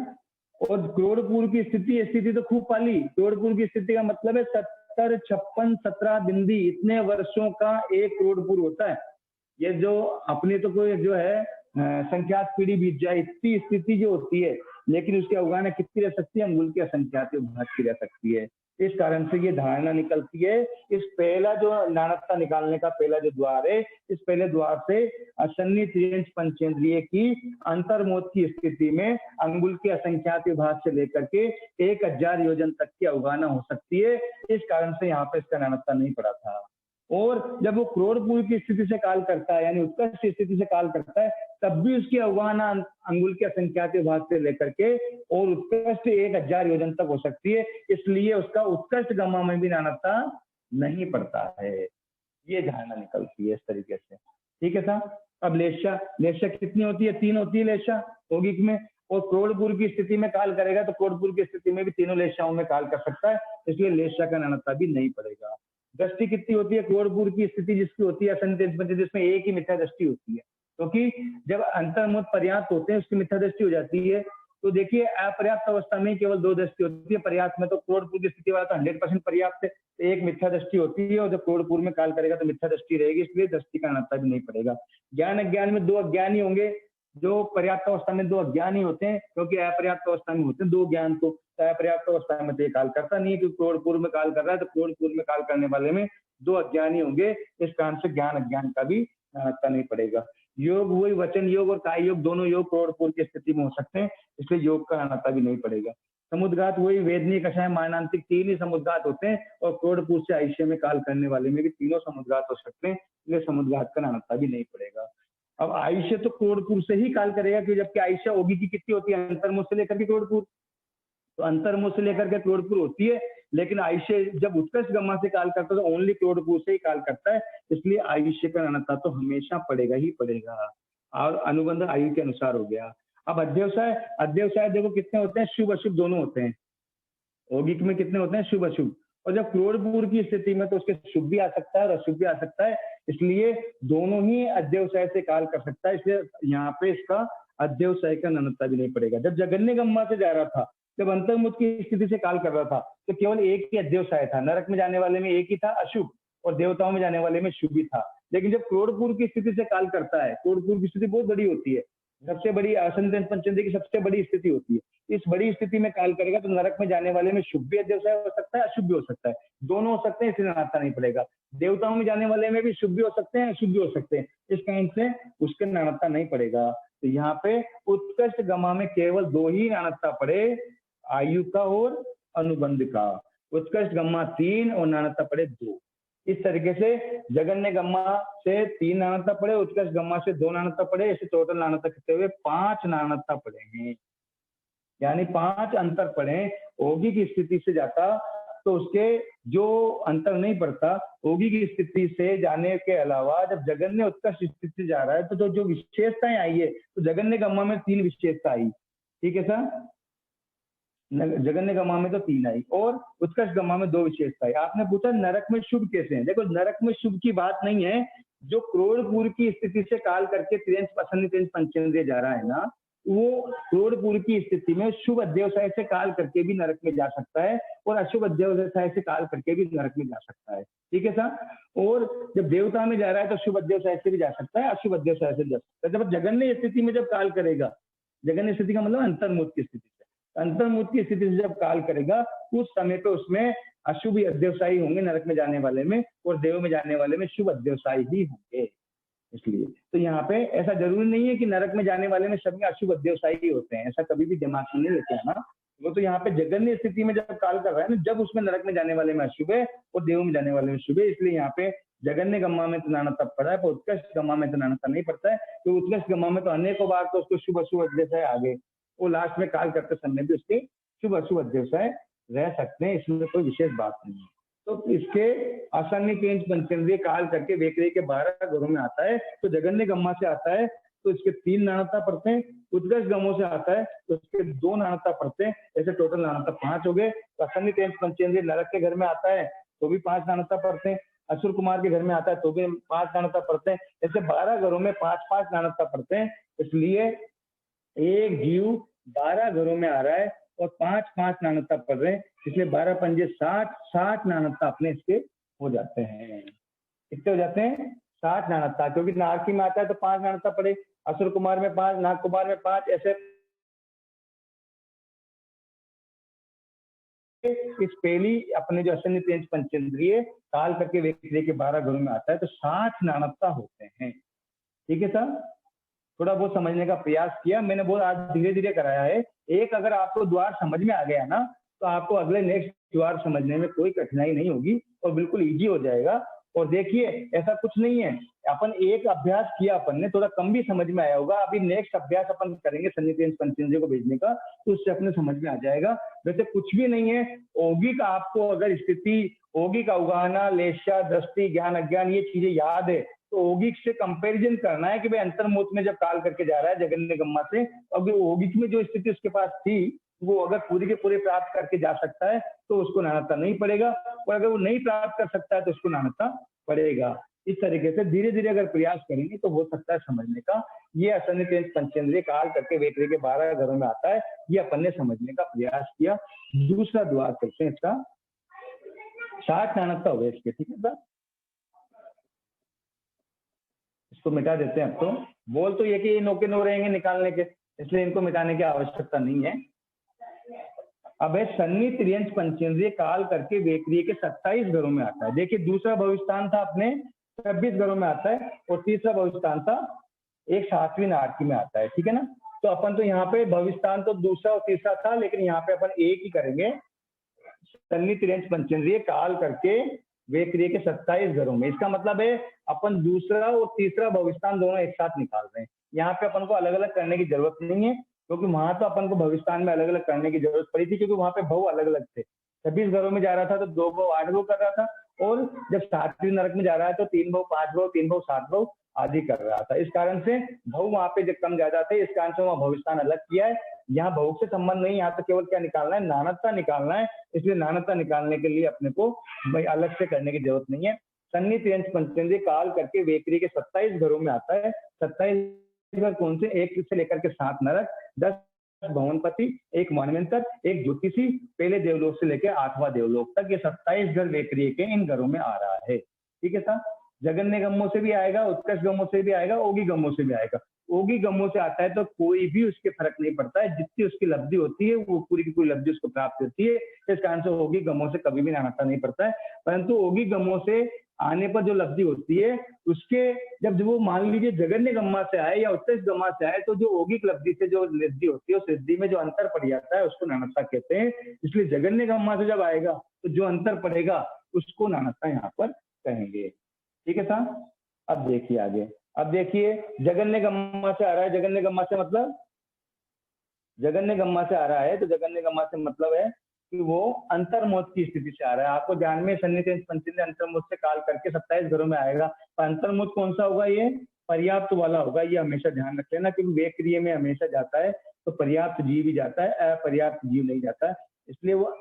और करोड़पुर की स्थिति तो खूब पाली। करोड़पुर की स्थिति का मतलब है 70, 56, 17 बिंदी, इतने वर्षों का 1 करोड़पुर होता है। ये जो अपनी तो कोई जो है संख्यात पीढ़ी बीत जाए, इतनी स्थिति जो होती है, लेकिन उसकी अवगाहना कितनी रह सकती है? अंगुल के असंख्यात विभाग की रह सकती है। इस कारण से ये धारणा निकलती है। इस पहला जो नाणत्ता निकालने का पहला जो द्वार है, इस पहले द्वार से असन्य तिर्यंच पंचेंद्रिय की अंतर्मोद की स्थिति में अंगुल के असंख्यात विभाग से लेकर के 1000 योजन तक की अवगाहना हो सकती है। इस कारण से यहाँ पे इसका नाणत्ता नहीं पड़ा था। और जब वो करोड़पुर की स्थिति से काल करता है, यानी उत्कर्ष स्थिति से काल करता है, तब भी उसकी अवगाहना अंगुल के असंख्यात विभाग से लेकर के और उत्कृष्ट 1000 योजन तक हो सकती है। इसलिए उसका उत्कृष्ट गम्मा में भी नाणत्ता नहीं पड़ता है। ये धारणा निकलती है इस तरीके से, ठीक है साहब। अब लेशा कितनी होती है? 3 होती है लेशा औगिक में। और करोड़पुर की स्थिति में काल करेगा तो करोड़पुर की स्थिति में भी तीनों लेशाओं में काल कर सकता है, इसलिए लेशा का नाणत्ता भी नहीं पड़ेगा। दृष्टि कितनी होती है? करोड़पुर की स्थिति जिसकी होती है असन्य तिर्यंच पंचेंद्रिय, जिसमें एक ही मिथ्या दृष्टि होती है, क्योंकि जब अंतर्मुख पर्याप्त होते हैं उसकी मिथ्या दृष्टि हो जाती है। तो देखिए, अपर्याप्त अवस्था में केवल 2 दृष्टि होती है, पर्याप्त में तो करोड़पुर की स्थिति वाला तो 100% पर्याप्त है, तो एक मिथ्या दृष्टि होती है और जब करोड़पुर में काल करेगा तो मिथ्या दृष्टि रहेगी, इसलिए दृष्टि का नाणत्ता भी नहीं पड़ेगा। ज्ञान अज्ञान में 2 अज्ञानी होंगे, जो पर्याप्त अवस्था में 2 अज्ञानी होते हैं, क्योंकि अपर्याप्त अवस्था में होते हैं 2 ज्ञान, तो अपर्याप्त अवस्था में तो काल करता नहीं है, क्योंकि करोड़पुर में काल कर रहा है तो करोड़पुर में काल करने वाले में 2 अज्ञानी होंगे। इस कारण से ज्ञान अज्ञान का भी नाणत्ता नहीं पड़ेगा। योग वही वचन योग और काय योग, दोनों योग करोड़पुर की स्थिति में हो सकते हैं, इसलिए योग का नाणत्ता भी नहीं पड़ेगा। समुद्घात वही वेदनीय कषाय मारणांतिक 3 ही समुद्घात होते हैं और करोड़पुर से आयुष्य में काल करने वाले में भी तीनों समुद्घात हो सकते हैं, इसलिए समुद्घात का नाणत्ता भी नहीं पड़ेगा। अब आयुष्य तो करोड़पुर से ही काल करेगा, कि जबकि आयुष्य औगिक की कितनी होती है? अंतर्मुख से लेकर के करोड़पुर, तो अंतर्मुख से लेकर के करोड़पुर होती है, लेकिन आयुष्य जब उत्कर्ष गम्मा से काल करता है तो ओनली करोड़पुर से ही काल करता है, इसलिए आयुष्य का नाणत्ता तो हमेशा पड़ेगा ही पड़ेगा। और अनुबंध आयु के अनुसार हो गया। अब अध्यवसाय देखो कितने होते हैं? शुभ अशुभ दोनों होते हैं। औगिक में कितने होते हैं? शुभ अशुभ। और जब करोड़पुर की स्थिति में तो उसके शुभ भी आ सकता है और अशुभ भी आ सकता है, इसलिए दोनों ही अध्यवसाय से काल कर सकता है, इसलिए यहाँ पे इसका अध्यवसाय का नाणत्ता भी नहीं पड़ेगा। जब जगन्य गम्मा से जा रहा था, जब अंतर्मुख की स्थिति से काल कर रहा था, तो केवल एक ही अध्यवसाय था। नरक में जाने वाले में एक ही था अशुभ और देवताओं में जाने वाले में शुभ ही था। लेकिन जब करोड़पुर की स्थिति से काल करता है, करोड़पुर की स्थिति बहुत बड़ी होती है, सबसे बड़ी असन्य तिर्यंच पंचेंद्रिय की सबसे बड़ी स्थिति होती है। इस बड़ी स्थिति में काल करेगा तो नरक में जाने वाले में शुभ भी अध्यवसाय हो सकता है, अशुभ भी हो सकता है, दोनों हो सकते हैं, इसलिए नाणत्ता नहीं पड़ेगा। देवताओं में जाने वाले में भी शुभ भी हो सकते हैं, अशुभ भी हो सकते हैं, इस कारण से उसके नाणत्ता नहीं पड़ेगा। तो यहाँ पे उत्कृष्ट गमा में केवल 2 ही नाणत्ता पड़े, आयु का और अनुबंध का। उत्कृष्ट गम्मा 3 और नाणत्ता पड़े 2। इस तरीके से जगन्य गम्मा से 3 नाणत्ता पड़े, उत्कर्ष गम्मा से 2 नाणत्ता पड़े, ऐसे टोटल नाणत्ता कितने हुए? 5 नाणत्ता पड़े हैं, यानी 5 अंतर पड़े। औगिक की स्थिति से जाता तो उसके जो अंतर नहीं पड़ता, औगिक की स्थिति से जाने के अलावा जब जगन्य उत्कर्ष स्थिति से जा रहा है तो जो विशेषताएं आई है, तो जगन्य गम्मा में 3 विशेषता आई, ठीक है सर। जगन्य गम्मा में तो 3 आई और उत्कर्ष गम्मा में 2 विशेषता आई। आपने पूछा नरक में शुभ कैसे है? देखो, नरक में शुभ की बात नहीं है। जो करोड़पुर की स्थिति से काल करके असन्य तिर्यंच पंचेंद्रिय जा रहा है ना, वो क्रोधपूर्व की स्थिति में शुभ अध्यवसाय से काल करके भी नरक में जा सकता है और अशुभ अध्यवसाय से काल करके भी नरक में जा सकता है। ठीक है साहब। और जब देवता में जा रहा है तो शुभ अध्यवसाय से भी जा सकता है, अशुभ अध्यवसाय से जा सकता है। जब जगन्य स्थिति में जब काल करेगा, जगन्य स्थिति का मतलब अंतर्मुख की स्थिति से, अंतर्मुख की स्थिति से जब काल करेगा उस समय पे उसमें अशुभ अध्यवसायी होंगे नरक में जाने वाले में, और देव में जाने वाले में शुभ अध्यवसायी ही होंगे। इसलिए तो यहाँ पे ऐसा जरूरी नहीं है कि नरक में जाने वाले में सब में अशुभ अध्यवसायी होते हैं, ऐसा कभी भी दिमाग में नहीं लेते हैं ना। वो तो यहाँ पे जगन्य स्थिति में जब काल कर रहा है ना, जब उसमें नरक में जाने वाले में अशुभ है और देव में जाने वाले में शुभ है, इसलिए यहाँ पे जगन्य गम्मा में तो नाना तब पड़ा है, पर उत्कृष्ट गम्मा में तो नाना नहीं पड़ता है। तो उत्कृष्ट गम्मा में तो अनेकों बार तो उसको शुभ अशुभ अध्यवसाय आगे, वो लास्ट में काल करते समय भी उसके शुभ अशुभ अध्यवसाय रह सकते हैं, इसमें कोई विशेष बात नहीं है। तो इसके आसानी के पंचेंद्रिय काल करके वेकरे के 12 घरों में आता है। तो जगन्य गम्मा से आता है तो इसके 3 नाणता पड़ते हैं, उत्कृष्ट गमों से आता है तो इसके 2 नाणता पड़ते हैं, ऐसे टोटल नाणता 5 हो गए। तो आसानी के पंचेंद्रिय नरक के घर में आता है तो भी 5 नाणता पड़ते हैं, असुर कुमार के घर में आता है तो भी 5 नाणता पड़ते हैं, ऐसे 12 घरों में 5-5 नाणता पड़ते हैं। इसलिए एक जीव 12 घरों में आ रहा है और 5-5 नाणता पड़ रहे हैं, इसलिए 12 पंजे 60 नाणता अपने इसके हो जाते हैं। कितने हो जाते हैं? 60 नाणता, क्योंकि नारकी में आता है तो 5 नाणता पड़े, असुर कुमार में 5, नाग कुमार में 5, ऐसे इस पहली अपने जो अश्विनी तेज पंचेंद्रिय काल करके वेकरे के 12 घरों में आता है तो 60 नाणता होते हैं। ठीक है सर, थोड़ा बहुत समझने का प्रयास किया मैंने, बहुत आज धीरे धीरे कराया है। एक अगर आपको द्वार समझ में आ गया ना तो आपको अगले नेक्स्ट द्वार समझने में कोई कठिनाई नहीं होगी और बिल्कुल इजी हो जाएगा। और देखिए ऐसा कुछ नहीं है, अपन एक अभ्यास किया, अपन ने थोड़ा कम भी समझ में आया होगा, अभी नेक्स्ट अभ्यास अपन करेंगे सन्निधि पंचेंद्रिय को भेजने का, तो उससे अपने समझ में आ जाएगा। वैसे कुछ भी नहीं है, औगिक आपको अगर स्थिति, औगिक अवगाहना, लेशा, दृष्टि, ज्ञान, अज्ञान, ये चीजें याद है तो औगिक से कंपैरिजन करना है कि भाई अंतर्मुख में जब काल करके जा रहा है जगन्य गम्मा से, अगर औगिक में जो स्थिति उसके पास थी वो अगर पूरी के पूरे प्राप्त करके जा सकता है तो उसको नानता नहीं पड़ेगा, और अगर वो नहीं प्राप्त कर सकता है तो उसको नानता पड़ेगा। इस तरीके से धीरे धीरे अगर प्रयास करेंगे तो हो सकता है समझने का। ये असन्निध पंचेंद्रिय काल करके वेकरे के 12 घरों में आता है, ये अपन ने समझने का प्रयास किया। दूसरा द्वार करते हैं इसका, 60 नानकता हो गए इसके। ठीक है सर, इसको मिटा देते हैं। अब तो बोल तो ये कि ये नो के नो रहेंगे निकालने के, इसलिए इनको मिटाने की आवश्यकता नहीं है। अब है सन्निध त्रियंश पंचेंद्रिय काल करके वेकरी के 27 घरों में आता है। देखिए दूसरा भविष्यस्थान था अपने 26 घरों में आता है और तीसरा भविष्यस्थान था एक 7वीं नारकी में आता है। ठीक है ना, तो अपन तो यहाँ पे भविष्यस्थान तो दूसरा और तीसरा था, लेकिन यहाँ पे अपन एक ही करेंगे, सन्निध त्रियंश पंचेंद्रिय काल करके वेकरी के 27 घरों में। इसका मतलब है अपन दूसरा और तीसरा भविष्यस्थान दोनों एक साथ निकाल रहे हैं। यहाँ पे अपन को अलग अलग करने की जरूरत नहीं है, क्योंकि वहां तो अपन को भविष्यस्थान में अलग अलग करने की जरूरत पड़ी थी, क्योंकि वहां पे भव अलग अलग थे। 26 घरों में जा रहा था तो 2 भव 8 भव कर रहा था, और जब 7वीं नरक में जा रहा है तो 3 भव 5 भव 3 भव 7 भव आदि कर रहा था। इस कारण से भव वहां पे जब कम ज्यादा थे, इस कारण से वहां भविष्यस्थान अलग किया है। यहाँ भव से संबंध नहीं, यहाँ तो केवल क्या निकालना है, नानकता निकालना है। इसलिए नानकता निकालने के लिए अपने को भाई अलग से करने की जरूरत नहीं है। सन्निध त्रियंश पंचेंद्रिय काल करके वेकरी के 27 घरों में आता है। 27 घर कौन से? 1 से लेकर के 7 नरक, 10 भवनपति, 1 मनवंतर, 1 ज्योतिषी, पहले देवलोक से लेकर 8वां देवलोक तक, ये 27 घर वेकरी के इन घरों में आ रहा है। ठीक है सर, जगन्य गमों से भी आएगा, उत्कर्ष गमों से भी आएगा, ओगी गमों से भी आएगा। ओगी गमों से आता है तो कोई भी उसके फर्क नहीं पड़ता है, जितनी उसकी लब्धि होती है वो पूरी की पूरी लब्धि उसको प्राप्त होती है। इस कारण से ओगी गमों से कभी भी नाता नहीं पड़ता है। परंतु ओगी गमों से आने पर जो लब्धि होती है उसके, जब वो मान लीजिए जगन्य गम्मा से आए या उत्कृष्ट गम्मा से आए, तो जो ओगिक लब्धि से जो लब्धि होती है उस लब्धि में जो अंतर पड़ जाता है उसको नानकता कहते हैं। इसलिए जगन्य गम्मा से जब आएगा तो जो अंतर पड़ेगा उसको नानकता यहाँ पर कहेंगे। ठीक है साहब, अब देखिए आगे। अब देखिए जगन्य गम्मा से आ रहा है, जगन्य गम्मा से मतलब, जगन्य गम्मा से आ रहा है तो जगन्य गम्मा से मतलब है कि वो अंतर्मोद की स्थिति से आ रहा है। आपको ध्यान में सन्निध पंचेंद्रिय अंतर्मोद से काल करके 27 घरों में आएगा। तो अंतर्मोद कौन सा होगा? ये पर्याप्त वाला होगा, ये हमेशा ध्यान रख लेना, क्योंकि वेक्रिय में हमेशा जाता है तो पर्याप्त जीव ही जाता है, अपर्याप्त जीव नहीं जाता है। इसलिए वो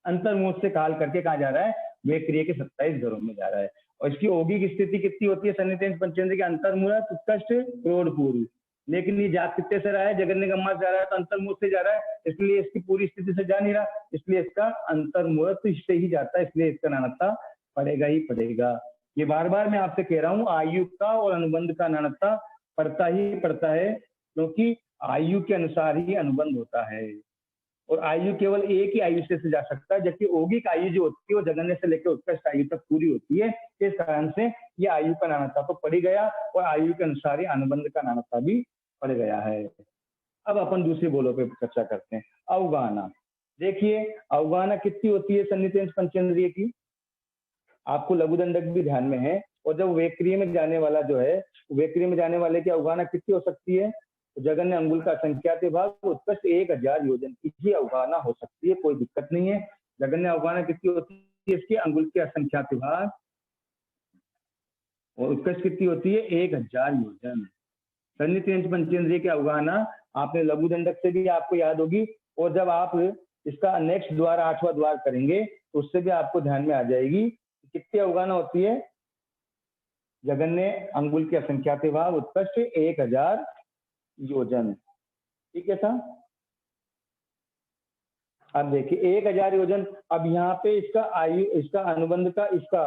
अंतर्मोद से काल करके कहाँ जा रहा है? वेक्रिय के 27 घरों में जा रहा है। और इसकी ओगी की स्थिति कितनी होती है? सन्निध पंचेंद्रिय के अंतर्मूलक, उत्कृष्ट, क्रोध पूर्व। लेकिन ये जा कितने से रहा है, जगन्य गम्मा से जा रहा है तो अंतर्मुख से जा रहा है, इसलिए इसकी पूरी स्थिति से जा नहीं रहा, इसलिए इसका अंतर्मुख से ही जाता है, इसलिए इसका नानकता पड़ेगा ही पड़ेगा। ये बार बार मैं आपसे कह रहा हूँ, आयु का और अनुबंध का नानकता पड़ता ही पड़ता है, क्योंकि आयु के अनुसार ही अनुबंध होता है और आयु केवल एक ही आयु से जा सकता है, जबकि औगिक आयु जो होती है वो जगन्य से लेकर उत्कृष्ट आयु तक पूरी होती है। इस कारण से ये आयु का नानकता तो पड़ ही गया और आयु के अनुसार ही अनुबंध का नानकता भी पड़ गया है। अब अपन दूसरी बोलों पे चर्चा करते हैं। अवगाहना, देखिए अवगाहना कितनी होती है सन्नितेंद्र पंचेंद्रिय की, आपको लघुदंडक भी ध्यान में है, और जब वेक्रिय में जाने वाला जो है, वेक्रिय में जाने वाले की अवगाहना कितनी हो सकती है, तो जगन्य अंगुल का संख्यात भाग उत्कृष्ट 1000 योजन की ही अवगाहना हो सकती है, कोई दिक्कत नहीं है। जगन्य अवगाहना कितनी होती है, इसके अंगुल के असंख्यात भाग और उत्कृष्ट कितनी होती है, 1000 योजन। सन्नितेंद्र पंचेंद्रिय की अवगाहना आपने लघुदंडक से भी आपको याद होगी, और जब आप इसका नेक्स्ट द्वार 8वां द्वार करेंगे तो उससे भी आपको ध्यान में आ जाएगी कितनी अवगाहना होती है, जगन्य अंगुल के असंख्यात भाग उत्कृष्ट 1000 योजन। ठीक है साहब, अब देखिए 1000 योजन। अब यहाँ पे इसका आयु, इसका अनुबंध का, इसका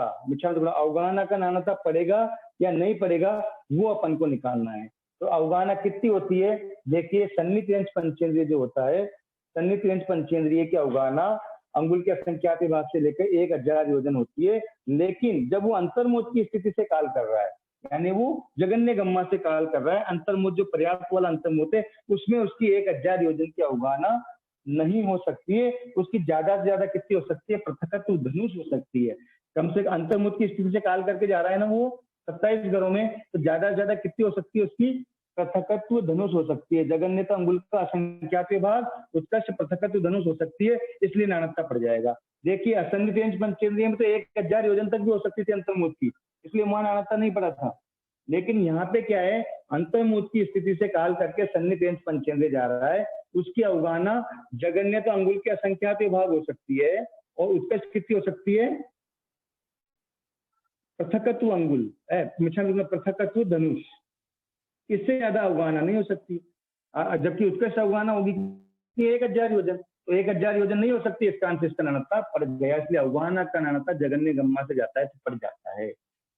अवगाहना का नानकता पड़ेगा या नहीं पड़ेगा, वो अपन को निकालना है। तो अवगाहना कितनी होती है, देखिए सन्नितेंद्र पंचेंद्रिय जो होता है, सन्नितेंद्र पंचेंद्रिय की अवगाहना अंगुल के असंख्यात भाग से लेकर 1000 योजन होती है, लेकिन जब वो अंतर्मुख की स्थिति से काल कर रहा है, यानी वो जगन्य गम्मा से काल कर रहा है, अंतर्मुख जो पर्याप्त वाला अंतर्मुख है उसमें उसकी 1000 योजन की अवगाहना नहीं हो सकती है। उसकी ज्यादा से ज्यादा कितनी हो सकती है, पृथकत्व धनुष हो सकती है। कम से कम अंतर्मुख की स्थिति से काल करके जा रहा है ना वो 27 घरों में, तो ज्यादा से ज्यादा कितनी हो सकती है, उसकी पृथकत्व धनुष हो सकती है। जगन्य तो अंगुल का असंख्यात भाग उत्कृष्ट पृथकत्व धनुष हो सकती है, इसलिए नानकता पड़ जाएगा। देखिए असन्नितेंद्र पंचेंद्रिय में तो 1000 योजन तक भी हो सकती थी अंतर्मुख की, इसलिए वहां नानकता नहीं पड़ा था। लेकिन यहाँ पे क्या है, अंतर्मुख की स्थिति से काल करके सन्नितेंद्र पंचेंद्रिय जा रहा है, उसकी अवगाहना जगन्य तो अंगुल के असंख्यात भाग हो सकती है और उत्कृष्ट कितनी हो सकती है, पृथकत्व अंगुल, पृथकत्व धनुष, इससे ज्यादा अवगाहना नहीं हो सकती। जबकि उत्कृष्ट अवगाहना होगी 1000 योजन, तो 1000 योजन नहीं हो सकती, इस कारण से इसका नानकता पड़ गया, इसलिए अवगाहना का नानकता जगन्य गम्मा से जाता है तो पड़ जाता है।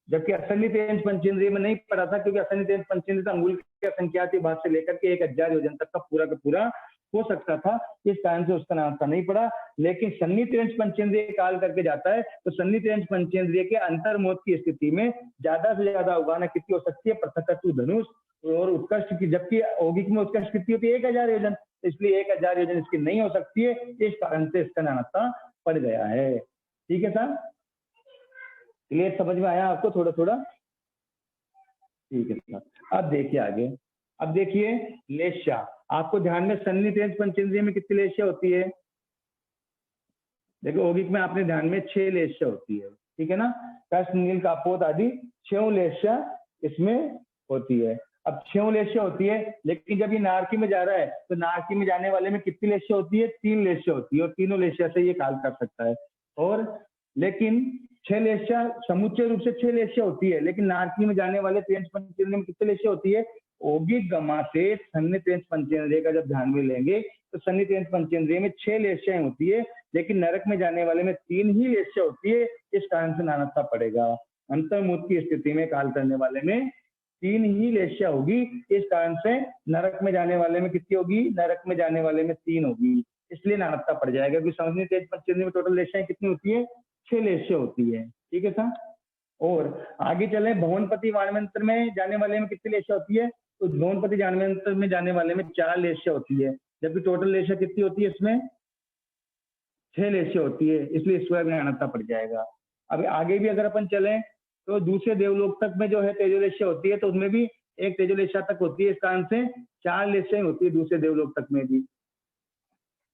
जबकि असन्नितेंद्र पंचेंद्रिय में नहीं पड़ा था, क्योंकि असन्नितेंद्र पंचेंद्रिय अंगुल के असंख्यात भाग से लेकर के 1000 योजन तक का पूरा हो सकता था, इस कारण से उसका नानकता नहीं पड़ा। लेकिन सन्नितेंद्र पंचेंद्रिय काल करके जाता है तो सन्नितेंद्र पंचेंद्रिय के अंतर्मुख की स्थिति में ज्यादा से ज्यादा अवगाहना कितनी हो सकती है, पृथकत्व धनुष और उत्कृष्ट की, जबकि औगिक में उत्कृष्ट कितनी होती है, 1000 योजन, इसलिए 1000 योजन इसकी नहीं हो सकती है, इस कारण से इसका नानकता पड़ गया है। ठीक है साहब, क्लियर, समझ में आया आपको थोड़ा थोड़ा? ठीक है साहब। अब देखिए आगे, अब देखिए लेश्या, आपको ध्यान में सन्नितेंद्र पंचेंद्रिय में कितनी लेश्या होती है, देखो औगिक में आपने ध्यान में 6 लेश्या होती है, ठीक है ना, कष्ट नील कापोत आदि 6 लेश्या इसमें होती है। अब 6 लेश्या होती है, लेकिन जब ये नारकी में जा रहा है तो नारकी में जाने वाले में कितनी लेश्या होती है, 3 लेश्या होती है, और तीनों लेश्या से ये काल कर सकता है। और लेकिन 6 लेश्या समुच्चय रूप से 6 लेश्या होती है, लेकिन नारकी में जाने वाले तेज पंचेंद्रिय में कितनी लेश्या होती है, औगिक गमा से सन्नितेंद्र पंचेंद्रिय का जब ध्यान में लेंगे तो सन्नितेंद्र पंचेंद्रिय में 6 लेश्याएं होती है, लेकिन नरक में जाने वाले में 3 ही लेश्या होती है, इस कारण से नानकता पड़ेगा। अंतर्मुख की स्थिति में काल करने वाले में 3 ही लेश्या होगी, इस कारण से नरक में जाने वाले में कितनी होगी, नरक में जाने वाले में 3 होगी, इसलिए नानकता पड़ जाएगा। क्योंकि सन्नितेंद्र पंचेंद्रिय में टोटल लेश्याएं कितनी होती है, 6 लेश्या होती है। ठीक है सर, और आगे चले भवनपति वाणमंत्र में जाने वाले में कितनी लेश्या होती है, तो भवनपति वाणमंत्र में जाने वाले में 4 लेश्या होती है, जबकि टोटल लेश्या कितनी होती है, इसमें 6 लेश्या होती है, इसलिए इसमें नानकता पड़ जाएगा। अब आगे भी अगर अपन चलें तो दूसरे देवलोक तक में जो है तेजोलेश्या होती है, तो उसमें भी एक तेजोलेश्या तक होती है, इस कारण से 4 लेश्याएं होती है दूसरे देवलोक तक में भी।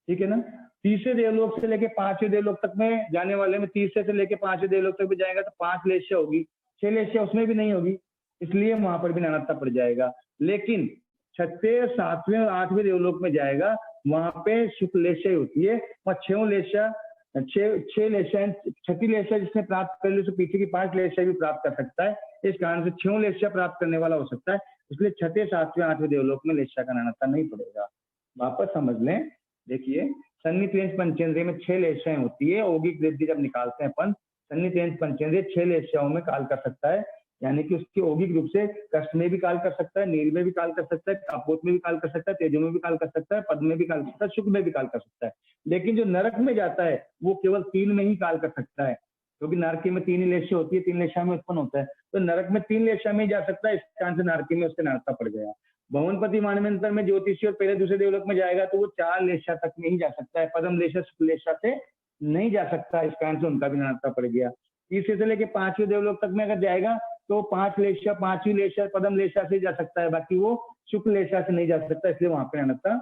ठीक है ना, तीसरे देवलोक से लेके 5वें देवलोक तक में जाने वाले में, तीसरे से लेके 5वें देवलोक तक भी जाएगा तो 5 लेश्या होगी, 6 लेश्या उसमें भी नहीं होगी, इसलिए वहां पर भी नानकता पड़ जाएगा। लेकिन 6वें, 7वें और 8वें देवलोक में जाएगा, वहां पे शुक्ल लेश्या होती है, वहां 6 लेश्या, 6 लेश्या, 6ठी लेश्या जिसने प्राप्त कर ली तो पीछे की 5 लेश्या भी प्राप्त कर सकता है, इस कारण से 6 लेश्या प्राप्त करने वाला हो सकता है, इसलिए छठे, सातवें, आठवें देवलोक में लेशा का नानत्ता नहीं पड़ेगा। वापस समझ लें, देखिए सन्नी त्रिंश पंचेंद्रिय में 6 लेशाएं होती है। औगिक वृद्धि जब निकालते हैं अपन, सन्नी त्रिंश पंचेंद्रिय 6 लेशाओं में काल कर सकता है, यानी कि उसकी औगिक रूप से कष्ट में भी काल कर सकता है, नील में भी काल कर सकता है, कापोत में भी काल कर सकता है, तेजो में भी काल कर सकता है, पद में भी काल कर सकता है, शुक्र में भी काल कर सकता है। लेकिन जो नरक में जाता है वो केवल 3 में ही काल कर सकता है, क्योंकि नारकी में 3 ही लेशा होती है, 3 लेशा में उत्पन्न होता है, तो नरक में 3 लेशा में ही जा सकता है। इस कारण से नारकी में उसके नानत्ता पड़ गया। भवनपति मानवेंतर में ज्योतिषी और पहले दूसरे देवलोक में जाएगा तो वो 4 लेशा तक में ही जा सकता है, पदम लेशा, शुक्ल लेशा से नहीं जा सकता, इस कारण से उनका भी नानत्ता पड़ गया। तीसरे से लेके 5वें देवलोक तक में अगर जाएगा तो 5 लेशा, 5वीं लेशा पदम लेशा से जा सकता है, बाकी वो शुक्ल लेशा से नहीं जा सकता, इसलिए वहां पे नानत्ता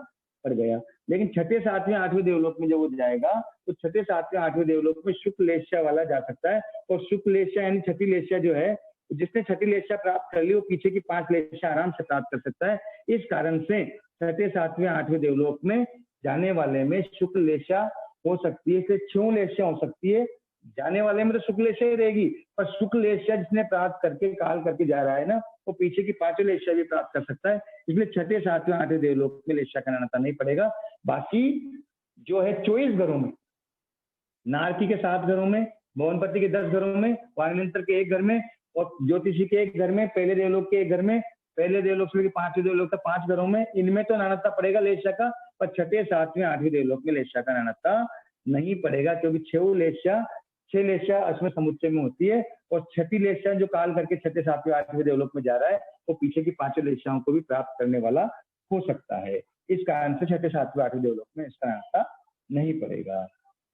पड़ गया। लेकिन छठे, सातवें, आठवें देवलोक में जब वो जाएगा तो छठे, सातवें, आठवें देवलोक में शुक्ल लेशा वाला जा सकता है। और शुक्ल लेशा यानी छठी लेशा जो है, जिसने छठी लेशा प्राप्त कर ली वो पीछे की 5 लेशा आराम से प्राप्त कर सकता है। इस कारण से छठे, सातवें, आठवें देवलोक में जाने वाले में शुक्ल लेशा हो सकती है, इसलिए 6 लेशा हो सकती है। जाने वाले में तो शुक्ल लेशा ही रहेगी, पर शुक्ल लेशा जिसने प्राप्त करके काल करके जा रहा है ना, वो पीछे की 5 लेशा भी प्राप्त कर सकता है। इसलिए छठे, सातवें, आठवें देवलोक में लेशा का नानत्ता नहीं पड़ेगा। बाकी जो है 24 घरों में, नारकी के 7 घरों में, भवनपति के 10 घरों में, वानरेंतर के 1 घर में और ज्योतिषी के 1 घर में, पहले देवलोक के 1 घर में, पहले देवलोक से लेकर 5वें देवलोक तक 5 घरों में, इनमें तो नानत्ता पड़ेगा लेशा का, पर छठे, सातवें, आठवें देवलोक में लेशा का नानत्ता नहीं पड़ेगा, क्योंकि 6 लेशा अश्व समुच्चय में होती है और छठी लेशा जो काल करके छठे, सातवें, आठवें देवलोक में जा रहा है वो पीछे की 5 लेशाओं को भी प्राप्त करने वाला हो सकता है। इस कारण से छठे, सातवें, आठवें देवलोक में इसका नानत्ता नहीं पड़ेगा।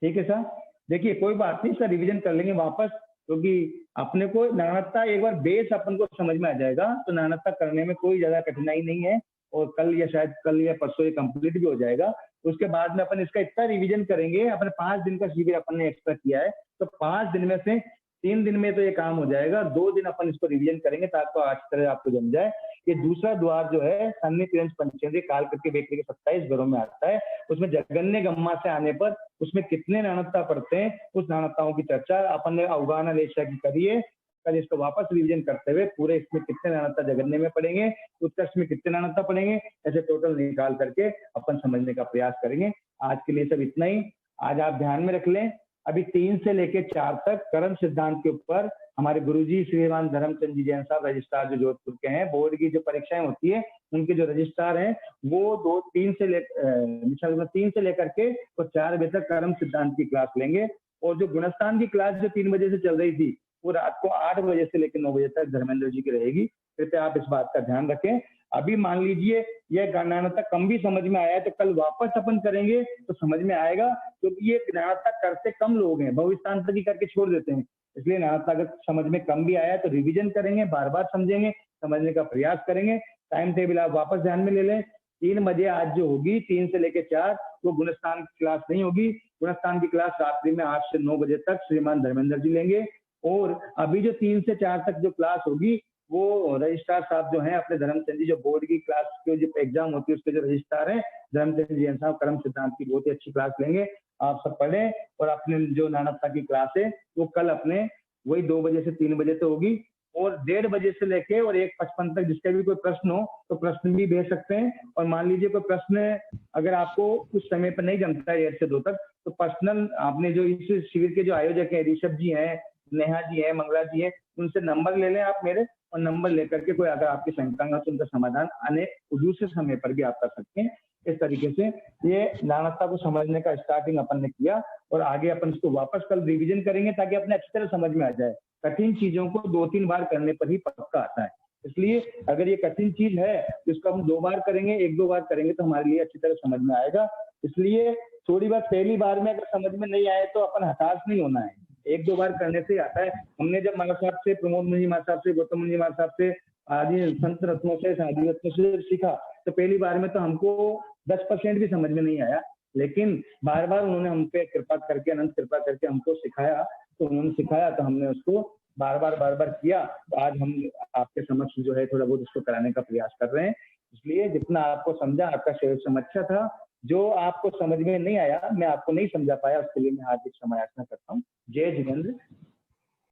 ठीक है सर, देखिए कोई बात नहीं, इसका रिवीजन कर लेंगे वापस, क्योंकि अपने को नानत्ता एक बार बेस अपन को समझ में आ जाएगा तो नानत्ता करने में कोई ज्यादा कठिनाई नहीं है, और कल या शायद कल या परसों ये कंप्लीट भी हो जाएगा। उसके बाद में अपन इसका इतना रिवीजन करेंगे, अपने 5 दिन का शिविर अपन ने एक्स्ट्रा किया है, तो 5 दिन में से 3 दिन में तो ये काम हो जाएगा, 2 दिन अपन इसको रिवीजन करेंगे ताकि अच्छी तरह आपको जम जाए। ये दूसरा द्वार जो है सन्नी त्रिंश पंचेंद्रिय काल करके व्यक्ति के 27 घरों में आता है, उसमें जगन्य गम्मा से आने पर उसमें कितने नानत्ता पड़ते हैं, उस नानत्ताओं की चर्चा अपन ने अवगाहना लेशा की करी है। कल इसको वापस रिवीजन करते हुए पूरे इसमें कितने नानत्ता जगन्य में पड़ेंगे, उत्कर्ष में कितने नानत्ता पड़ेंगे, ऐसे टोटल निकाल करके अपन समझने का प्रयास करेंगे। आज के लिए सब इतना ही। आज आप ध्यान में रख लें, अभी 3 से लेकर 4 तक कर्म सिद्धांत के ऊपर हमारे गुरुजी श्रीमान धर्मचंद जी जैन साहब रजिस्ट्रार जो जोधपुर के हैं, बोर्ड की जो परीक्षाएं होती है उनके जो रजिस्ट्रार हैं वो 3 से लेकर के और 4 बजे तक कर्म सिद्धांत की क्लास लेंगे। और जो गुणस्थान की क्लास जो 3 बजे से चल रही थी वो रात को 8 बजे से लेकर 9 बजे तक धर्मेंद्र जी की रहेगी। कृपया आप इस बात का ध्यान रखें। अभी मान लीजिए यह नानत्ता कम भी समझ में आया है तो कल वापस अपन करेंगे तो समझ में आएगा, क्योंकि ये नानत्ता करते कम लोग हैं, भविष्यस्थान तक ही करके छोड़ देते हैं। इसलिए नानत्ता अगर समझ में कम भी आया तो रिवीजन करेंगे, बार बार समझेंगे, समझने का प्रयास करेंगे। टाइम टेबल आप वापस ध्यान में ले लें। 3 बजे आज जो होगी 3 से लेकर 4 वो गुणस्थान की क्लास नहीं होगी। गुणस्थान की क्लास रात्रि में 8 से 9 बजे तक श्रीमान धर्मेंद्र जी लेंगे। और अभी जो 3 से 4 तक जो क्लास होगी वो रजिस्ट्रार साहब जो हैं अपने धर्मचंद जी, जो बोर्ड की क्लास के जो एग्जाम होती है उसके जो रजिस्ट्रार हैं धर्मचंद जी साहब, कर्म सिद्धांत की बहुत ही अच्छी क्लास लेंगे। आप सब पढ़ें और अपने जो नानत्ता की क्लास है वो कल अपने वही 2 बजे से 3 बजे तक होगी और 1:30 बजे से लेके और 1:55 तक जिसका भी कोई प्रश्न हो तो प्रश्न भी भेज सकते हैं। और मान लीजिए कोई प्रश्न अगर आपको उस समय पर नहीं जमता है 1 से 2 तक तो पर्सनल आपने जो इस शिविर के जो आयोजक है ऋषभ जी हैं, नेहा जी हैं, मंगला जी हैं, उनसे नंबर ले लें आप मेरे, और नंबर लेकर के कोई अगर आपकी शंका है तो उनका समाधान आने दूसरे समय पर भी आप कर सकते हैं। इस तरीके से ये नानत्ता को समझने का स्टार्टिंग अपन ने किया और आगे अपन इसको वापस कल रिवीजन करेंगे ताकि अपने अच्छी तरह समझ में आ जाए। कठिन चीजों को 2-3 बार करने पर ही पक्का आता है, इसलिए अगर ये कठिन चीज है तो इसको हम 2 बार करेंगे, 1-2 बार करेंगे तो हमारे लिए अच्छी तरह समझ में आएगा। इसलिए थोड़ी बार पहली बार में अगर समझ में नहीं आए तो अपन हताश नहीं होना है, 1-2 बार करने से आता है। हमने जब माला साहब से, प्रमोद मुनि माला साहब से, गौतम मुनि माला साहब से, आदि संत रत्नों से, साधु रत्नों से सीखा तो पहली बार में तो हमको 10% भी समझ में नहीं आया, लेकिन बार बार उन्होंने हम पे कृपा करके, अनंत कृपा करके हमको सिखाया, तो उन्होंने सिखाया तो हमने उसको बार बार किया। तो आज हम आपके समक्ष जो है थोड़ा बहुत उसको कराने का प्रयास कर रहे हैं। इसलिए जितना आपको समझा आपका शेष अच्छा था, जो आपको समझ में नहीं आया, मैं आपको नहीं समझा पाया, उसके लिए मैं हार्दिक क्षमा याचना करता हूँ। जय जिनेंद्र।